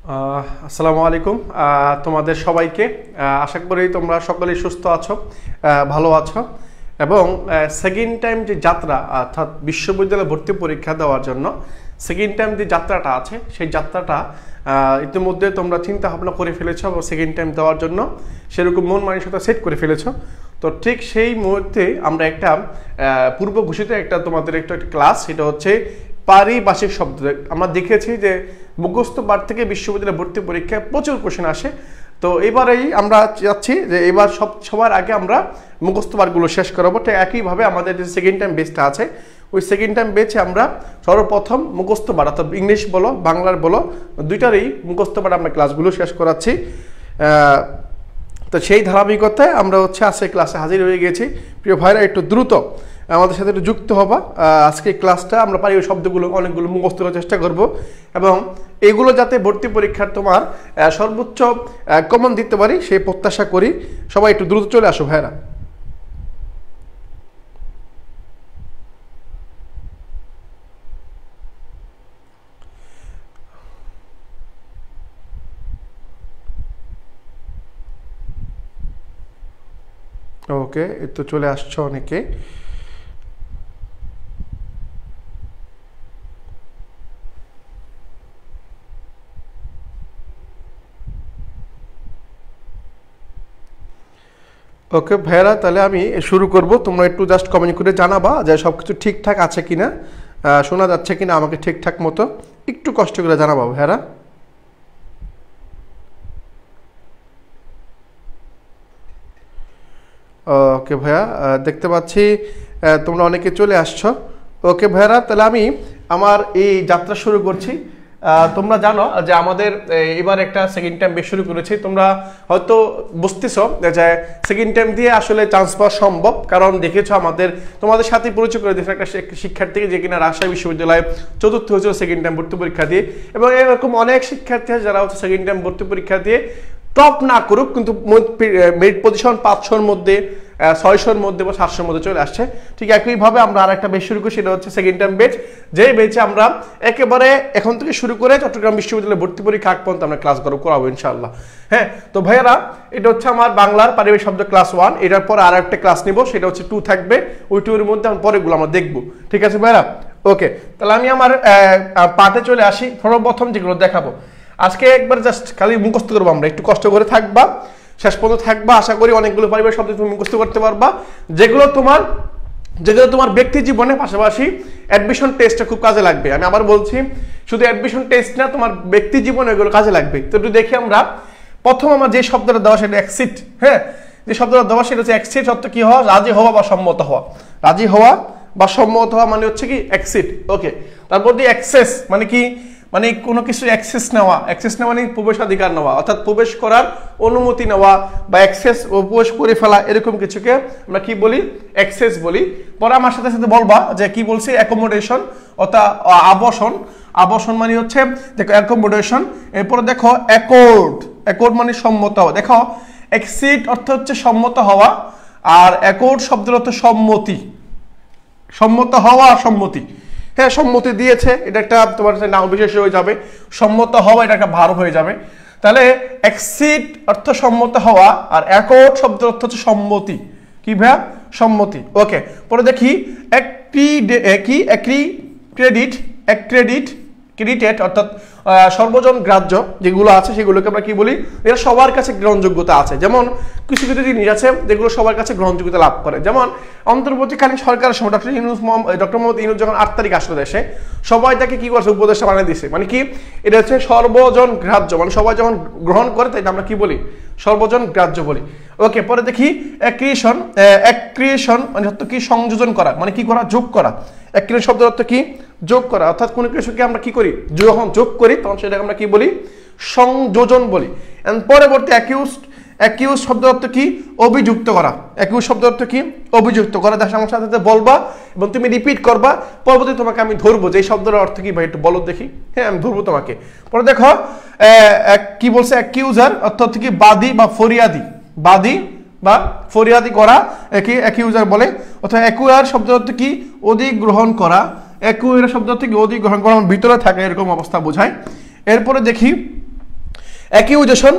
আসসালামু আলাইকুম তোমাদের সবাইকে আশা করি তোমরা সকলেই সুস্থ আছো ভালো আছো এবং সেকেন্ড টাইম যে যাত্রা অর্থাৎ বিশ্ববিদ্যালয়ে ভর্তি পরীক্ষা দেওয়ার জন্য সেকেন্ড টাইম যে যাত্রাটা আছে সেই যাত্রাটা ইতিমধ্যে তোমরা চিন্তা ভাবনা করে ফেলেছো এবং সেকেন্ড টাইম দেওয়ার জন্য সেরকম মন মানসিকতা সেট করে ফেলেছো। তো ঠিক সেই মুহূর্তে আমরা একটা পূর্ব ঘোষিত একটা তোমাদের একটা ক্লাস, সেটা হচ্ছে পারিভাষিক শব্দ। আমরা দেখেছি যে মুখস্থ পাঠ থেকে বিশ্ববিদ্যালয়ে ভর্তি পরীক্ষায় প্রচুর কোশ্চেন আসে। তো এবারেই আমরা চাচ্ছি যে এবার সবার আগে আমরা মুখস্থ পাঠগুলো শেষ করাবো। ঠিক একইভাবে আমাদের যে সেকেন্ড টাইম বেচটা আছে ওই সেকেন্ড টাইম বেচে আমরা সর্বপ্রথম মুখস্থ পাঠ অর্থাৎ ইংলিশ বলো বাংলার বলো দুইটারই মুখস্থ পাঠ আমরা ক্লাসগুলো শেষ করাচ্ছি। তো সেই ধারাবাহিকতায় আমরা আজকে ক্লাসে হাজির হয়ে গেছি। প্রিয় ভাইরা, একটু দ্রুত আমাদের সাথে একটু যুক্ত হবা। আজকে ক্লাসটা আমরা পারি ওই শব্দগুলো অনেকগুলো মুখস্থ করার চেষ্টা করব এবং এগুলো যাতে ভর্তি পরীক্ষার তোমার সর্বোচ্চ কমন দিতে পারি সেই প্রত্যাশা করি। সবাই একটু দ্রুত চলে আসো ভাইরা। ওকে, এই তো চলে আসছো অনেকে। ওকে ভাইরা, তাহলে আমি শুরু করব। তোমরা একটু জাস্ট কমেন্ট করে জানাবা যে সব কিছু ঠিকঠাক আছে কিনা, শোনা যাচ্ছে কিনা আমাকে ঠিকঠাক মতো। একটু কষ্ট করে জানাবা ভাইরা। ওকে ভাইয়া, দেখতে পাচ্ছি তোমরা অনেকে চলে আসছো। ওকে ভাইয়ারা, তাহলে আমি আমার এই যাত্রা শুরু করছি। তোমরা জানো যে আমাদের এবার একটা সেকেন্ড টাইম বেশ শুরু করেছি। তোমরা হয়তো বুঝতেছো যে সেকেন্ড টাইম দিয়ে আসলে চান্স পাওয়া সম্ভব, কারণ দেখেছো তোমাদের সাথে পরিচয় করে দিয়েছে একটা শিক্ষার্থীকে যে কিনা রাজশাহী বিশ্ববিদ্যালয়ে চতুর্থ হয়েছিল সেকেন্ড টাইম ভর্তি পরীক্ষা দিয়ে। এবং এরকম অনেক শিক্ষার্থী আছে যারা সেকেন্ড টাইম ভর্তি পরীক্ষা দিয়ে টপ না করুক কিন্তু মেরিট পজিশন 500-র মধ্যে 600-র মধ্যে বা 700-র মধ্যে চলে আসছে। ঠিক একইভাবে আমরা আর একটা বেচ শুরু করি, সেটা হচ্ছে সেকেন্ড টাইম বেচ। যেই বেচে আমরা একেবারে এখন থেকে শুরু করে চট্টগ্রাম বিশ্ববিদ্যালয়ে ভর্তি পরীক্ষা আগ পর্যন্ত আমরা ক্লাস করাবো ইনশাআল্লাহ। হ্যাঁ, তো ভাইয়ারা, এটা হচ্ছে আমার বাংলার পারিবারিক শব্দ ক্লাস 1। এটার পর আর একটা ক্লাস নিব, সেটা হচ্ছে 2 থাকবে। ওই 2-এর মধ্যে আমি পরেগুলো আমরা দেখবো। ঠিক আছে ভাইয়ারা? ওকে, তাহলে আমি আমার পাঠে চলে আসি। সর্বপ্রথম যেগুলো দেখাবো আজকে একবার জাস্ট খালি মুখস্থ করবো আমরা। একটু কষ্ট করে থাকবা, শেষ পর্যন্ত থাকবা। আশা করি অনেকগুলো পারিবারিক শব্দ তুমি মুখস্থ করতে পারবা, যেগুলো তোমার ব্যক্তি জীবনে পাশাপাশি অ্যাডমিশন টেস্টে খুব কাজে লাগবে। আমি আবার বলছি, শুধু অ্যাডমিশন টেস্ট না, তোমার ব্যক্তি জীবনে এগুলো কাজে লাগবে। তো একটু দেখি আমরা প্রথম আমার যে শব্দটা দেওয়া সেটা এক্সিট। হ্যাঁ, যে শব্দটা দেওয়া সেটা হচ্ছে এক্সিট অর্থ কি হওয়া? রাজি হওয়া বা সম্মত হওয়া। রাজি হওয়া বা সম্মত হওয়া মানে হচ্ছে কি এক্সিট। ওকে, তারপর দিয়ে অ্যাক্সেস মানে কি? মানে কোনো কিছু অ্যাক্সেস নেওয়া। অ্যাক্সেস নেওয়া মানে প্রবেশাধিকার নেওয়া, অর্থাৎ প্রবেশ করার অনুমতি নেওয়া বা অ্যাক্সেস প্রবেশ করে ফেলা, এরকম কিছুকে আমরা কি বলি? অ্যাক্সেস বলি। পরে আমার সাথে সাথে বলবা যে কি বলছি? অ্যাকোমোডেশন অর্থাৎ আবাসন। আবাসন মানে হচ্ছে দেখো অ্যাকোমোডেশন। এরপরে দেখো অ্যাকর্ড। অ্যাকর্ড মানে সম্মত হওয়া। দেখো এক্সিট অর্থ হচ্ছে সম্মত হওয়া, আর অ্যাকর্ড শব্দের অর্থ সম্মতি। সম্মত হওয়া আর সম্মতি। হ্যাঁ, সম্মতি দিয়েছে, এটা একটা তোমার নাম বিশেষ হয়ে যাবে। সম্মত হওয়া এটা একটা ভার্ব হয়ে যাবে। তাহলে অ্যাক্সিট অর্থ সম্মত হওয়া, আর অ্যাকর্ড শব্দের অর্থ হচ্ছে সম্মতি। কি ভাইয়া? সম্মতি। ওকে, পরে দেখি ক্রেডিটেড অর্থাৎ সর্বজন গ্রাহ্য যেগুলো আছে সেগুলোকে আমরা কি বলি? এটা সবার কাছে গ্রহণযোগ্যতা আছে। যেমন কিছু কিছু জিনিস আছে যেগুলো সবার কাছে গ্রহণযোগ্যতা লাভ করে। যেমন অন্তর্বর্তীকালীন সরকারের সময় ডক্টর মোহাম্মদ ইউনূস যখন 8 তারিখ আসলো দেশে, সবাই তাকে কি করছে? উপদেষ্টা বানিয়ে দিয়েছে। মানে কি? এটা হচ্ছে সর্বজন গ্রাহ্য, মানে সবাই যখন গ্রহণ করে তাই আমরা কি বলি? সর্বজন গ্রাহ্য বলি। ওকে, পরে দেখি অ্যাক্রিয়েশন মানে হচ্ছে কি? সংযোজন করা। মানে কি করা? যোগ করা। অ্যাক্রিয়েশন শব্দের অর্থ কি? যোগ করা। অর্থাৎ কোনো কিছুকে আমরা কি করি? যখন যোগ করি তখন সেটাকে আমরা কি বলি? সংযোজন বলি। পরবর্তী অ্যাকিউজ শব্দের অর্থ কি? অভিযুক্ত করা। অ্যাকিউজ শব্দের অর্থ কি? অভিযুক্ত করা। আমার সাথে বলবা এবং তুমি রিপিট করবা। পরবর্তী তোমাকে আমি ধরবো যে এই শব্দের অর্থ কি ভাই, একটু বলো দেখি। হ্যাঁ, আমি ধরবো তোমাকে। পরে দেখো কি বলছে? অ্যাকিউজার অর্থ হচ্ছে কি? বাদী বা ফরিয়াদি। বাদী বা ফরিয়াদি করা একে অ্যাকিউজার বলে। অর্থাৎ অ্যাকুয়ার শব্দের অর্থ কি? অধিগ্রহণ করা। অ্যাকুয়ার শব্দ অর্থ কি? অধিগ্রহণ করা, ভিতরে থাকে এরকম অবস্থা বোঝায়। এরপরে দেখি অ্যাকিউজেশন,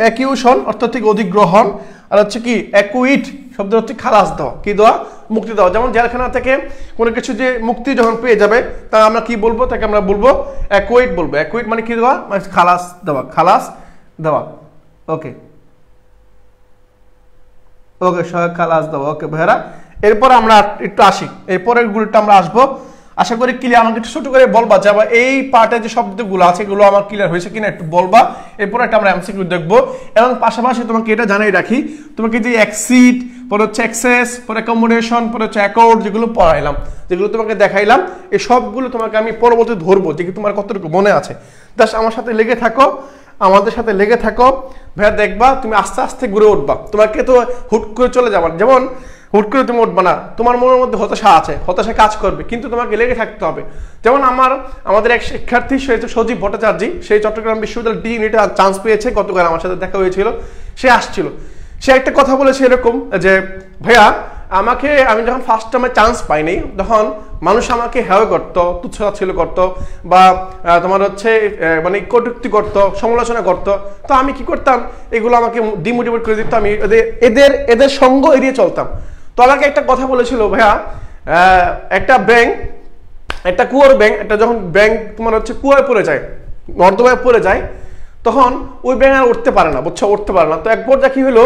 অ্যাকিউশন অর্থাৎ কি অধিগ্রহণ, আর হচ্ছে কি অ্যাকুইট শব্দ হচ্ছে খালাস দেওয়া, কি দেওয়া, মুক্তি দেওয়া। যেমন জেলখানা থেকে কোনো কিছু যে মুক্তি যখন পেয়ে যাবে তা আমরা কি বলবো, তাকে আমরা বলবো অ্যাকুইট বলবো। অ্যাকুইট মানে কি দেওয়া, মানে খালাস দেওয়া, খালাস দেওয়া। ওকে ওকে খালাস দেওয়া। ওকে ভাইরা, এরপর আমরা একটু আসি, এরপরের গুলোটা আমরা আসবো। আশা করি ক্লিয়ার। আমাকে একটু ছোট করে বলবা যে আবার এই পার্টে যে শব্দগুলো আছে এগুলো আমার ক্লিয়ার হয়েছে কিনা একটু বলবা। এরপর একটা আমরা এমসিকিউ দেখবো, এবং পাশাপাশি তোমাকে এটা জানাই রাখি, তোমাকে যে এক্সিট, পরে হচ্ছে এক্সেস, পরে অ্যাকোমোডেশন, পরে হচ্ছে অ্যাকর্ড, যেগুলো পড়াইলাম, যেগুলো তোমাকে দেখাইলাম, এই সবগুলো তোমাকে আমি পরবর্তী ধরবো যে কি তোমার কতটুকু মনে আছে। জাস্ট আমার সাথে লেগে থাকো, আমাদের সাথে লেগে থাকো ভাইয়া, দেখবা তুমি আস্তে আস্তে ঘুরে উঠবা। তোমাকে তো হুট করে চলে যাবা, যেমন হুট করে তুমি উঠবা না, তোমার মনের মধ্যে হতাশা আছে, হতাশা কাজ করবে, কিন্তু তোমাকে লেগে থাকতে হবে। যেমন আমাদের এক শিক্ষার্থী সজীব ভট্টাচার্য, সেই চট্টগ্রাম বিশ্ববিদ্যালয় ডি ইউনিটে চান্স পেয়েছে, গতকাল আমার সাথে দেখা হয়েছিল, সে আসছিল, সে একটা কথা বলেছে এরকম যে ভাইয়া আমি যখন ফার্স্ট টাইমে চান্স পাইনি তখন মানুষ আমাকে হেয় করতো, তুচ্ছতাচ্ছিল্য করতো, বা তোমার হচ্ছে মানে কটূক্তি করতো, সমালোচনা করতো, তো আমি কি করতাম, এগুলো আমাকে ডিমোটিভেট করে দিত, আমি এদের সঙ্গ এড়িয়ে চলতাম। তো আমাকে একটা কথা বলেছিল ভাইয়া, একটা ব্যাংক, একটা কুয়োর ব্যাংক, একটা যখন ব্যাংক তোমার হচ্ছে কুয়োয় পড়ে যায়, নর্দমায় পড়ে যায়, তখন ওই ব্যাংক আর উঠতে পারে না, বুঝছো, উঠতে পারে না। তো এক পর্যায়ে কি হলো,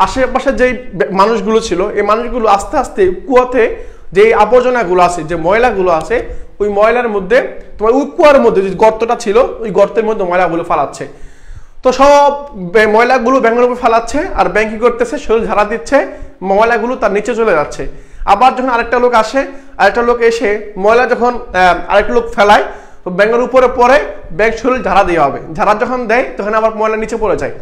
আশেপাশে যেই মানুষগুলো ছিল, এই মানুষগুলো আস্তে আস্তে কুয়াতে যে আবর্জনাগুলো আছে, যে ময়লাগুলো আছে, ওই ময়লার মধ্যে তোমার ওই কুয়ার মধ্যে যে গর্তটা ছিল, ওই গর্তের মধ্যে ময়লাগুলো ফালাচ্ছে। তো সব ময়লাগুলো ব্যাংকের উপর ফালাচ্ছে, আর ব্যাংক কি করতেছে, শরীর ঝাড়া দিচ্ছে, ময়লাগুলো তার নিচে চলে যাচ্ছে। আবার যখন আরেকটা লোক আসে, আরেকটা লোক এসে ময়লা যখন আরেকটা লোক ফেলায়, তো ব্যাঙের উপরে পরে ব্যাঙ শরীর ঝাড়া দেওয়া হবে, ঝাড়া যখন দেয় তখন আবার ময়লা নিচে পড়ে যায়।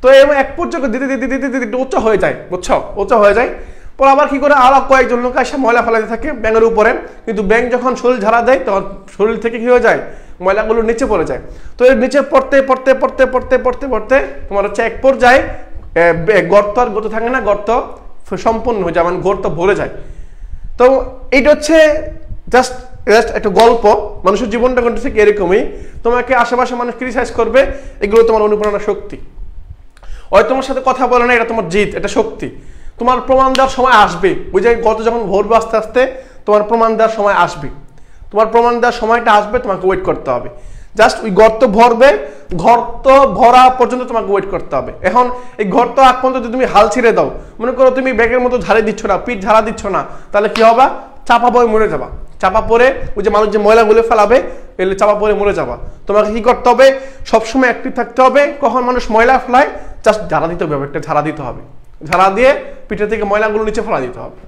তো এবং এক পর্যন্ত দিতে দিতে দিতে দিতে উচ্চ হয়ে যায়, বুঝছো, উচ্চ হয়ে যায়। পর আবার কি করে, আরো কয়েকজন লোক এসে ময়লা ফেলাতে থাকে ব্যাঙের উপরে, কিন্তু ব্যাঙ যখন শরীর ঝাড়া দেয় তখন শরীর থেকে কি হয়ে যায়, ময়লাগুলো নিচে পড়ে যায়। তো এর নিচে পড়তে পড়তে পড়তে পড়তে পড়তে পড়তে তোমার হচ্ছে এক পর্যায়ে গর্ত আর গর্ত থাকে না, গর্ত সম্পূর্ণ হয়ে যায়, মানে গর্ত ভরে যায়। তো এইটা হচ্ছে জাস্ট একটা গল্প, মানুষের জীবনটা ঘটছে কি এরকমই। তোমাকে আশেপাশে মানুষ ক্রিটিসাইজ করবে, এগুলো তোমার অনুপ্রেরণা শক্তি। হয়তো তোমার সাথে কথা বলে না, এটা তোমার জিত, এটা শক্তি। তোমার প্রমাণ দেওয়ার সময় আসবে, বুঝে গত যখন ভরবে আস্তে আস্তে তোমার প্রমাণ দেওয়ার সময় আসবে, তোমার প্রমাণ দেওয়ার সময়টা আসবে, তোমাকে ওয়েট করতে হবে। জাস্ট ওই গর্ত ভরবে, গর্ত ভরা পর্যন্ত তোমাকে ওয়েট করতে হবে। এখন এই গর্ত আগ পর্যন্ত যদি তুমি হাল ছিঁড়ে দাও, মনে করো তুমি ব্যাগের মতো ঝাড়ে দিচ্ছ না, পিঠ ঝাড়া দিচ্ছ না, তাহলে কি হবে, চাপা পড়ে মরে যাবা। চাপা পড়ে ওই যে মানুষ যে ময়লাগুলো ফেলাবে, এলে চাপা পড়ে মরে যাবা। তোমাকে কি করতে হবে, সবসময় অ্যাক্টিভ থাকতে হবে। কখন মানুষ ময়লা ফেলায়, জাস্ট ঝাড়া দিতে হবে, একটা ঝাড়া দিতে হবে, ঝাড়া দিয়ে পিঠে থেকে ময়লাগুলো নিচে ফেলা দিতে হবে।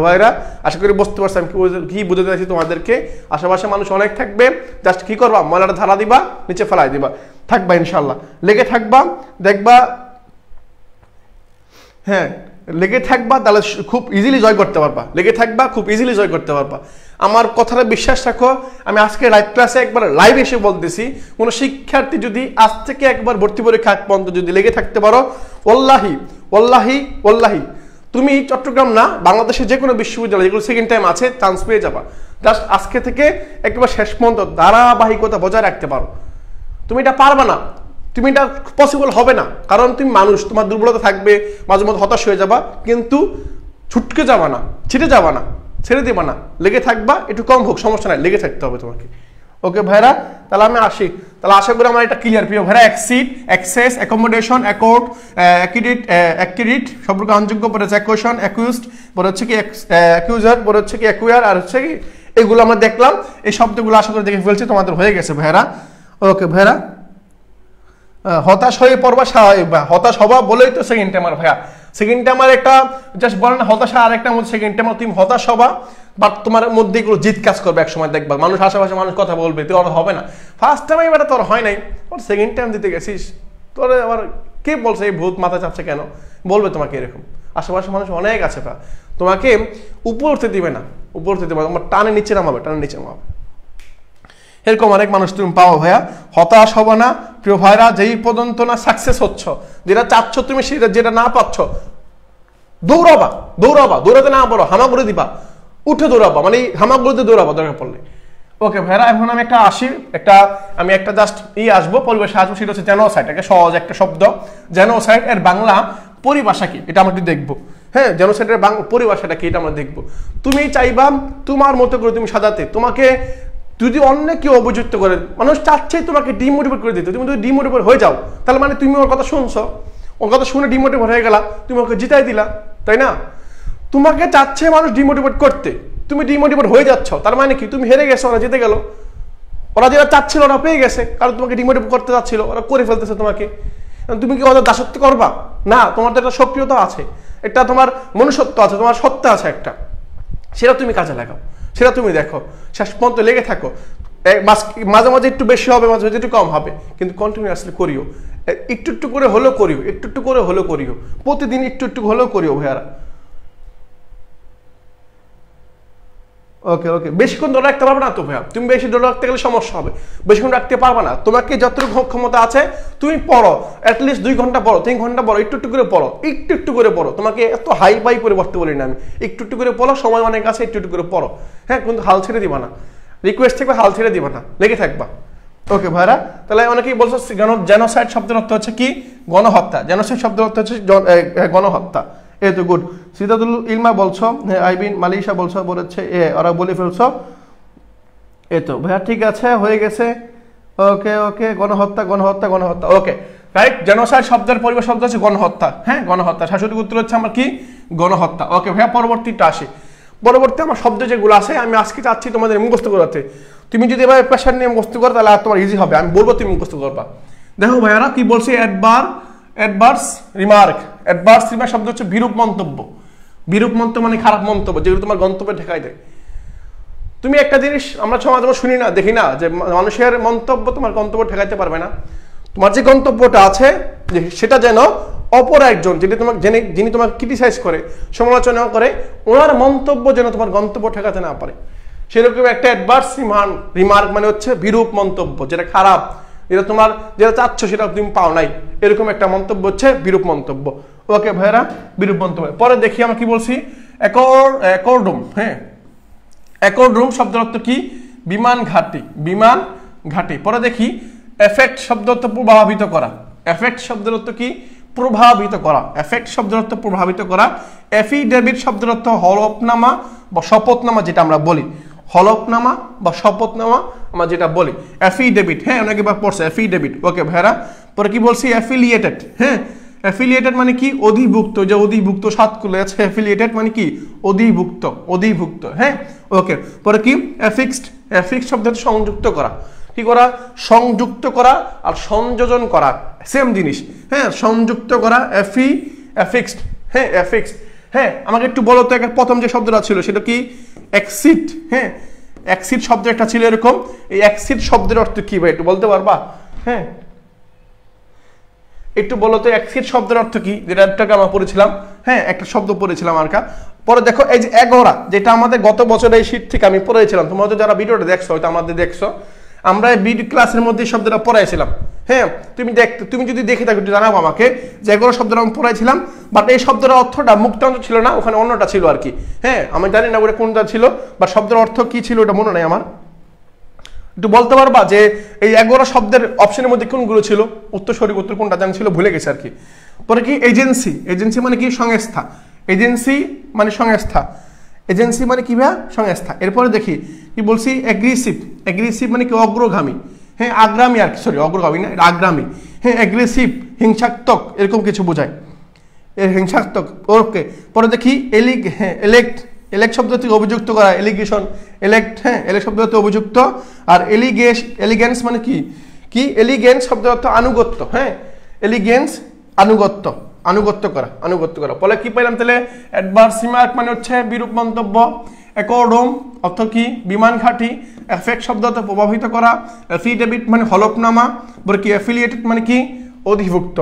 ভাইরা, আশা করি বুঝতে পারছি আমি কি বুঝতে চাইছি তোমাদেরকে। আশেপাশে মানুষ অনেক থাকবে, জাস্ট কি করবা, ময়লাটা ঝাড়া দিবা, নিচে ফেলাই দিবা, থাকবা ইনশাল্লাহ, লেগে থাকবা, দেখবা, হ্যাঁ লেগে থাকবা, তাহলে খুব ইজিলি জয় করতে পারবা। লেগে থাকবা, খুব ইজিলি জয় করতে পারবা। আমার কথাটা বিশ্বাস রাখো, আমি আজকে লাইভ ক্লাসে একবার লাইভ এসে বলতেছি, কোনো শিক্ষার্থী যদি আজ থেকে একবার ভর্তি পরীক্ষা পর্যন্ত যদি লেগে থাকতে পারো, ওল্লাহি ওল্লাহি ওল্লাহি তুমি চট্টগ্রাম না, বাংলাদেশের যে কোনো বিশ্ববিদ্যালয় যেগুলো সেকেন্ড টাইম আছে, চান্স পেয়ে যাবা। জাস্ট আজকে থেকে একবার শেষ পর্যন্ত ধারাবাহিকতা বজায় রাখতে পারো। তুমি এটা পারবা না, তুমি এটা পসিবল হবে না, কারণ তুমি মানুষ, তোমার দুর্বলতা থাকবে, মাঝে মধ্যে হতাশ হয়ে যাবা, কিন্তু ছুটকে যাবা না, ছিটে যাবা না, ছেড়ে দেবা না, লেগে থাকবা, একটু কম হোক সমস্যা নাই, লেগে থাকতে হবে তোমাকে। ওকে ভাইরা, তাহলে আমি আসি। তাহলে আশা করি আমার এটা ক্লিয়ার। প্রিয় ভাইরা, এক্সিট, অ্যাক্সেস, অ্যাকোমোডেশন, অ্যাকর্ড, অ্যাক্রিডিট, সম্পর্কে অনযোগ্য, পরে হচ্ছে অ্যাকুয়েশন, অ্যাকিউজড, পরে হচ্ছে কি অ্যাকিউজার, পরে হচ্ছে কি অ্যাকুয়ার, আর হচ্ছে কি এগুলো আমরা দেখলাম। এই শব্দগুলো আশা করি দেখে ফেলছি, তোমাদের হয়ে গেছে ভাইরা। ওকে ভাইরা, হতাশ হয়ে পড়বা স্বাভাবিক, হতাশ হবা বলেই তো সেকেন্ড টাইমার ভাইয়া। সেকেন্ড টাইমার একটা জাস্ট বলে না হতাশা, আর একটা মধ্যে সেকেন্ড টাইমার তুমি হতাশ হবা, বাট তোমার মধ্যে এগুলো জিত কাজ করবে। এক সময় দেখবা মানুষ আশেপাশে মানুষ কথা বলবে, তোর হবে না, ফার্স্ট টাইম এবার তোর হয় নাই, সেকেন্ড টাইম দিতে গেছিস, তোর আবার কে বলছে এই ভূত মাথা চাপছে কেন, বলবে তোমাকে এরকম। আশেপাশে মানুষ অনেক আছে, তোমাকে উপর উঠতে দিবে না, উপর উঠতে দিবে, তোমার টানে নিচে নামাবে, টানে নিচে নামাবে। এরকম অনেক মানুষ তুমি পাও ভাইয়া। হতাশ হবা না প্রিয় ভাইরা, যেই পর্যন্ত না সাকসেস হচ্ছ, যেটা চাচ্ছ তুমি, সেটা যেটা না পাচ্ছ, দৌড়াবা, দৌড়াবা, দৌড়াতে না পারো হামাগুড়ি দিবা, উঠে দৌড়াবা, মানে হামাগুড়িতে দৌড়াবা দরকার পড়লে। ওকে ভাইরা, এখন আমি একটা জাস্ট আসবো, পরিভাষা আসবো, সেটা হচ্ছে জেনোসাইড। একটা সহজ একটা শব্দ জেনোসাইড, এর বাংলা পরিভাষা কি এটা আমরা একটু দেখবো। হ্যাঁ, জেনোসাইডের পরিভাষাটা কি এটা আমরা দেখবো। তুমি চাইবা তোমার মতো করে তুমি সাজাতে, তোমাকে যদি অন্য কেউ অভিযুক্ত করে, মানুষ চাচ্ছে তোমাকে ডিমোটিভেট করে দিতে, তুমি যদি ডিমোটিভেট হয়ে যাও তাহলে মানে তুমি ওর কথা শুনছো, ওর কথা শুনে ডিমোটিভেট হয়ে গেলা, তুমি ওকে জিতাই দিলা, তাই না? তোমাকে চাচ্ছে মানুষ ডিমোটিভেট করতে, তুমি ডিমোটিভেট হয়ে যাচ্ছ, তার মানে কি তুমি হেরে গেছো, ওরা জিতে গেল। ওরা যেটা চাচ্ছিল ওরা পেয়ে গেছে, কারণ তোমাকে ডিমোটিভেট করতে চাচ্ছিল, ওরা করে ফেলতেছে তোমাকে। তুমি কি ওদের দাসত্ব করবা? না, তোমার তো একটা সক্রিয়তা আছে, একটা তোমার মনুষ্যত্ব আছে, তোমার সত্তা আছে একটা, সেটা তুমি কাজে লাগাও, সেটা তুমি দেখো, শেষ পর্যন্ত লেগে থাকো। মাঝে মাঝে একটু বেশি হবে, মাঝে মাঝে একটু কম হবে, কিন্তু কন্টিনিউয়াসলি করিও, একটু একটু করে হলেও করিও, একটু একটু করে হলেও করিও, প্রতিদিন একটু একটু হলেও করিও ভাইয়ারা। ওকে ওকে, বেশিক্ষণ ধরে রাখতে পারবে না তো ভাইয়া, তুমি বেশি ধরে রাখতে গেলে সমস্যা হবে, বেশিক্ষণ রাখতে পারবে না। তোমাকে যতটুকু ক্ষমতা আছে তুমি পড়ো, অ্যাটলিস্ট 2 ঘন্টা পড়ো, 3 ঘন্টা পড়ো, একটু একটু করে পড়ো, একটু একটু করে পড়ো। তোমাকে এত হাই ফাই করে পড়তে বলি না আমি, একটু একটু করে পড়ো, সময় অনেক আছে, একটু একটু করে পড়ো। হ্যাঁ, কিন্তু হাল ছেড়ে দিবা না, রিকোয়েস্ট থাকবে, হাল ছেড়ে দিবা না, লেগে থাকবা। ওকে ভাইরা, তাহলে অনেকেই বলছো জেনোসাইড শব্দের অর্থ হচ্ছে কি? গণহত্যা। জেনোসাইড শব্দের অর্থ হচ্ছে গণহত্যা। এই তো গুড। সিদাতুল ইলমা বলছো, আইবিন মালিশা বলেছে ওরা বলে ফেলছো। এই তো ভাইয়া, ঠিক আছে, হয়ে গেছে। ওকে ওকে, গণহত্যা গণহত্যা গণহত্যা, ওকে রাইট। জেনোসাইড শব্দের পরিবার শব্দ হচ্ছে গণহত্যা। হ্যাঁ, গণহত্যা। সঠিক উত্তর হচ্ছে আমার কি? গণহত্যা। ওকে ভাইয়া, পরবর্তীটা আসে। পরবর্তী আমার শব্দ যেগুলো আছে আমি আজকে চাচ্ছি তোমাদের মুখস্থ করাতে। তুমি যদি এবার প্রেশার নিয়ে মুখস্থ করো তাহলে আর তোমার ইজি হবে, আমি বলবো তুমি মুখস্থ করবা। দেখো ভাইয়ারা কি বলছি, অ্যাডভার্স রিমার্ক। অ্যাডভার্স রিমার্ক শব্দ হচ্ছে বিরূপ মন্তব্য। বিরূপ মন্তব্য মানে খারাপ মন্তব্য, যেগুলো তোমার গন্তব্যে ঠেকাই দেয়। তুমি একটা জিনিস আমরা সমাজে শুনি না, দেখি না, যে মানুষের মন্তব্য তোমার গন্তব্য ঠেকাইতে পারবে না। তোমার যে গন্তব্যটা আছে সেটা যেন অপর একজন যিনি তোমাকে ক্রিটিসাইজ করে, সমালোচনা করে, ওনার মন্তব্য যেন তোমার গন্তব্য ঠেকাতে না পারে। সেরকম একটা অ্যাডভার্স রিমার্ক মানে হচ্ছে বিরূপ মন্তব্য, যেটা খারাপ, যেটা চাচ্ছ সেটা তুমি পাও নাই, এরকম একটা মন্তব্য হচ্ছে বিরূপ মন্তব্য। ওকে ভাইরা, বিরূপ মন্তব্য। পরে দেখি আমরা কি বলছি, অ্যাকর্ডুম। হ্যাঁ, অ্যাকর্ডুম শব্দের অর্থ কি? বিমান ঘাঁটি। বিমান ঘাঁটি। পরে দেখি এফেক্ট শব্দের অর্থ প্রভাবিত করা। এফেক্ট শব্দের অর্থ কি? প্রভাবিত করা। এফেক্ট শব্দের অর্থ প্রভাবিত করা। এফিডেভিট শব্দের অর্থ হলফনামা বা শপথনামা, যেটা আমরা বলি হলফনামা বা শপথনামা আমরা যেটা বলি অ্যাফিডেভিট। হ্যাঁ, অনেকে বা পড়ছে অ্যাফিডেভিট। ওকে ভাইরা, পরে কি বলছি, অ্যাফিলিয়েটেড। হ্যাঁ, অ্যাফিলিয়েটেড মানে কি? অধিভুক্ত। যে অধিভুক্ত সাতকুলে আছে, অ্যাফিলিয়েটেড মানে কি? অধিভুক্ত, অধিভুক্ত। হ্যাঁ, ওকে। পরে কি? অ্যাফিক্সড। অ্যাফিক্সড শব্দ হচ্ছে সংযুক্ত করা। কি করা? সংযুক্ত করা আর সংযোজন করা সেম জিনিস। হ্যাঁ, সংযুক্ত করা, অ্যাফিক্সড। হ্যাঁ, অ্যাফিক্সড। হ্যাঁ, আমাকে একটু বলো তো, প্রথম যে শব্দটা ছিল সেটা কি? এক্সিট। হ্যাঁ, এক্সিট শব্দ একটা ছিল এরকম। এই এক্সিট শব্দের অর্থ কি ভাই, একটু বলতে পারবা? হ্যাঁ, একটু বলো তো এক্সিট শব্দের অর্থ কি, যেটাকে আমরা পড়েছিলাম। হ্যাঁ, একটা শব্দ পড়েছিলাম আর কা। পরে দেখো এই যে এগোরা, যেটা আমাদের গত বছর এই শীট থেকে আমি পড়েছিলাম, তোমরা তো যারা ভিডিওটা দেখছো হয়তো আমাদের দেখছো, আমরা ভিডিও ক্লাসের মধ্যে শব্দটা পড়াইছিলাম। হ্যাঁ, তুমি যদি দেখে থাকো একটু জানাবো আমাকে যে এগোরা শব্দটা আমি পড়াইছিলাম, বাট এই শব্দের অর্থটা মুক্তাংশ ছিল না, ওখানে অন্যটা ছিল আর কি। হ্যাঁ, আমি জানি না ওটা কোনটা ছিল, বা শব্দের অর্থ কি ছিল ওটা মনে নাই আমার। একটু বলতে পারবা যে এই এগোরা শব্দের অপশনের মধ্যে কোনগুলো ছিল? উত্তর সঠিক উত্তর কোনটা জানি ছিল, ভুলে গেছে আর কি। পরে কি? এজেন্সি। এজেন্সি মানে কি? সংস্থা। এজেন্সি মানে সংস্থা। এজেন্সি মানে কি ভাইয়া? সংস্থা। এরপরে দেখি কি বলছি, অ্যাগ্রেসিভ। অ্যাগ্রেসিভ মানে কি? অগ্রগামী। হ্যাঁ, আগ্রামী আর কি, সরি অগ্রগামী না, এটা আগ্রামী। হ্যাঁ, অ্যাগ্রেসিভ, হিংসাত্মক এরকম কিছু বোঝায়, এর হিংসাত্মক। ওকে, পরে দেখি এলেক্ট। এলেক্ট শব্দ থেকে অভিযুক্ত করা, এলিগেশন। এলেক্ট। হ্যাঁ, এলেক্ট শব্দ হতে অভিযুক্ত। আর এলিগেন্স মানে কি? এলিগেন্স শব্দ অর্থ আনুগত্য। হ্যাঁ, এলিগেন্স আনুগত্য, আনুগত্য করা, আনুগত্য করা। ফলে কি পাইলাম তাহলে? অ্যাডভার্স রিমার্ক মানে হচ্ছে বিরূপ মন্তব্য। অ্যাকর্ডুম অর্থ কি? বিমান ঘাঁটি। এফেক্ট শব্দ অর্থ প্রভাবিত করা। এফিডেভিট মানে হলফনামা। বলে কি? অ্যাফিলিয়েটেড মানে কি? অধিভুক্ত।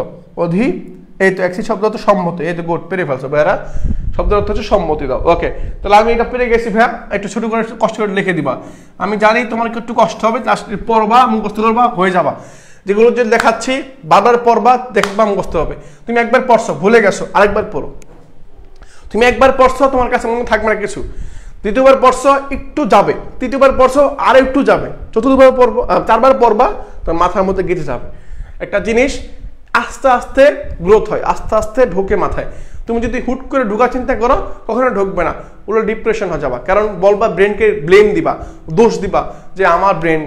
এই তো এক্সিট শব্দ হচ্ছে সম্মতি। এই তো গুড, পেরে ফেলছো ভাইয়ারা, শব্দের অর্থ হচ্ছে সম্মতি দাও। ওকে, তাহলে আমি এটা পেরে গেছি ভাইয়া, একটু ছোট করে কষ্ট করে লিখে দিবা। আমি জানি তোমার একটু কষ্ট হবে, পড়বা, মুখস্থ করবা, হয়ে যাবা। যেগুলো যে দেখাচ্ছি বারবার পড়বা, দেখবা, মুখস্থ হবে। তুমি একবার পড়ছো, ভুলে গেছো, আরেকবার পড়ো। তুমি একবার পড়ছো, তোমার কাছে মনে থাকবে না কিছু। দ্বিতীয়বার পড়ছো একটু যাবে, তৃতীয়বার পড়ছো আর একটু যাবে, চতুর্থবার পড়বো, 4বার পড়বা তোর মাথার মধ্যে গেঁথে যাবে। একটা জিনিস আস্তে আস্তে গ্রোথ হয়, আস্তে আস্তে ঢোকে মাথায়। তুমি যদি হুট করে ঢোকা চিন্তা করো কখনো ঢুকবে না, ওগুলো ডিপ্রেশন হয়ে যাবা। কারণ বলবা, ব্রেনকে ব্লেম দিবা, দোষ দিবা যে আমার ব্রেন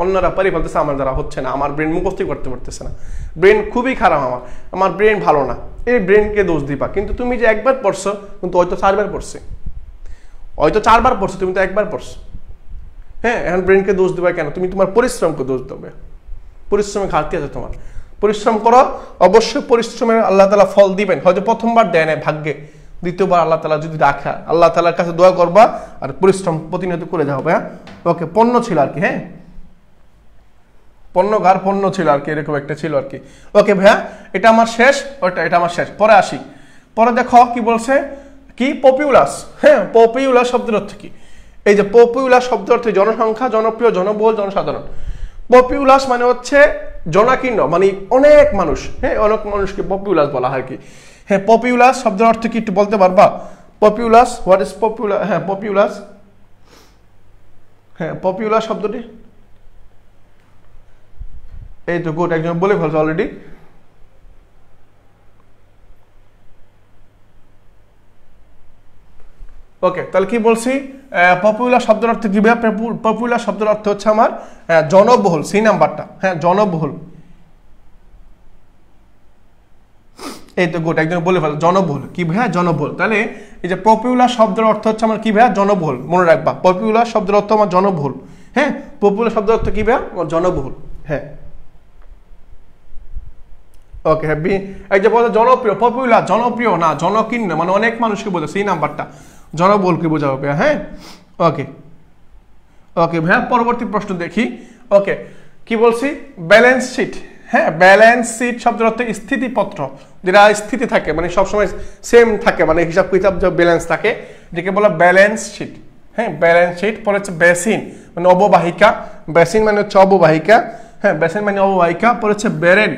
অন্যরা পারি ফেলতেছে, আমার দ্বারা হচ্ছে না, আমার ব্রেন মুখস্থই করতে পারতেছে না, ব্রেন খুবই খারাপ, আমার ব্রেন ভালো না, এই ব্রেনকে দোষ দিবা। কিন্তু তুমি যে একবার পড়ছো, কিন্তু হয়তো 4বার পড়ছে, হয়তো 4বার পড়ছো, তুমি তো একবার পড়ছো। হ্যাঁ, এখন ব্রেনকে দোষ দিবা কেন? তুমি তোমার পরিশ্রমকে দোষ দেবে, পরিশ্রমে ঘাটতি আছে তোমার। পরিশ্রম করো, অবশ্যই পরিশ্রমের আল্লাহ তাআলা ফল দিবেন। হয়তো প্রথমবার দেয় না ভাগ্যে, দ্বিতীয়বার আল্লাহ তাআলা যদি রাখা, আল্লাহ তাআলার কাছে দোয়া করবা আর পরিশ্রম প্রতিনিয়ত করে যাও। হ্যাঁ, ওকে, পণ্য ছিল আর কি। হ্যাঁ, পণ্য ছিল আর কি, এরকম একটা ছিল আর কি। ওকে ভাইয়া, এটা আমার শেষ, এটা আমার শেষ। পরে আসি, পরে দেখো কি বলছে, কি পপুলাস। হ্যাঁ, পপুলাস শব্দের অর্থ কি? এই যে পপুলাস শব্দের অর্থ জনসংখ্যা, জনপ্রিয়, জনবহুল, জনসাধারণ। পপুলাস মানে হচ্ছে জনাকীর্ণ, মানে অনেক মানুষ। হ্যাঁ, অনেক মানুষকে পপুলাস বলা হয় কি। হ্যাঁ, পপুলাস শব্দের অর্থ কি একটু বলতে পারবা? Populous, what is populous? হ্যাঁ, পপুলাস, হ্যাঁ পপুলাস শব্দটি, এই তো গুড, একজন বলে ফেলছে অলরেডি। ওকে, তাহলে কি বলছি, পপুলার শব্দের অর্থ কি? পপুলার শব্দের অর্থ হচ্ছে আমার জনবহুল, সি নাম্বারটা। হ্যাঁ, জনবহুল, এই তো গুড, একজন বলে ফেল জনবহুল। কি ভাইয়া? জনবহুল। তাহলে এই যে পপুলার শব্দের অর্থ হচ্ছে আমার কি ভাইয়া? জনবহুল। মনে রাখবা, পপুলার শব্দের অর্থ আমার জনবহুল। হ্যাঁ, পপুলার শব্দের অর্থ কি ভাইয়া? জনবহুল। হ্যাঁ, ওকে, হ্যাপি। এই যে বলছে জনপ্রিয়, পপুলার জনপ্রিয় না, জনকীর্ণ মানে অনেক মানুষকে বোঝায়, সেই নাম্বারটা জনবহুলকে বোঝাবে ভাইয়া। হ্যাঁ, ওকে ওকে ভাইয়া, পরবর্তী প্রশ্ন দেখি। ওকে, কি বলছি, ব্যালেন্স শিট। হ্যাঁ, ব্যালেন্স শিট শব্দের অর্থ স্থিতিপত্র, যেটা স্থিতি থাকে, মানে সবসময় সেম থাকে, মানে হিসাব কিতাব যে ব্যালেন্স থাকে, যেটাকে বলা ব্যালেন্স শিট। হ্যাঁ, ব্যালেন্স শিট। পরে হচ্ছে বেসিন, মানে অববাহিকা। বেসিন মানে হচ্ছে অববাহিকা। হ্যাঁ, বেসিন মানে অববাহিকা। পরে হচ্ছে বেরেন,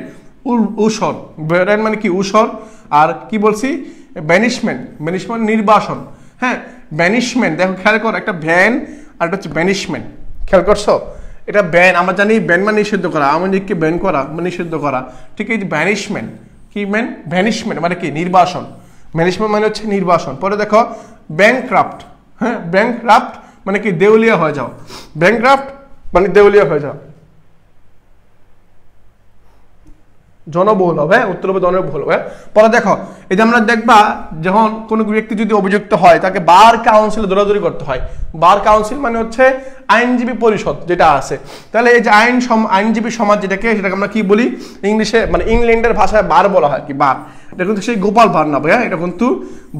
উসর। বেরেন মানে কি? উসর। আর কি বলছি, ব্যানিশমেন্ট। ব্যানিশমেন্ট নির্বাসন। হ্যাঁ, ব্যানিশমেন্ট, দেখো খেয়াল করো, একটা ভ্যান আর একটা হচ্ছে ব্যানিশমেন্ট, খেয়াল করছো? এটা ব্যান, আমরা জানি ব্যান মানে নিষিদ্ধ করা, আমাদেরকে ব্যান করা মানে নিষিদ্ধ করা। ঠিক এই যে ব্যানিশমেন্ট, কি ম্যান? ভ্যানিশমেন্ট মানে কি? নির্বাসন। ব্যানিশমেন্ট মানে হচ্ছে নির্বাসন। পরে দেখো ব্যাংক্রাফট। হ্যাঁ, ব্যাংক্রাফট মানে কি? দেউলিয়া হয়ে যাও। ব্যাংক্রাফট মানে দেউলিয়া হয়ে যাও। জনবহুল হবে, উত্তর হবে জনবহুল হবে। পরে দেখো, এই যে আমরা দেখবা, যখন কোনো ব্যক্তি যদি অভিযুক্ত হয়, তাকে বার কাউন্সিলে দৌড়াদৌড়ি করতে হয়। বার কাউন্সিল মানে হচ্ছে আইনজীবী পরিষদ যেটা আছে। তাহলে এই যে আইনজীবী সমাজ যেটাকে, সেটাকে আমরা কি বলি ইংলিশে, মানে ইংল্যান্ডের ভাষায় বার বলা হয় কি, বার। এটা কিন্তু সেই গোপাল ভাঁড় না ভাইয়া, এটা কিন্তু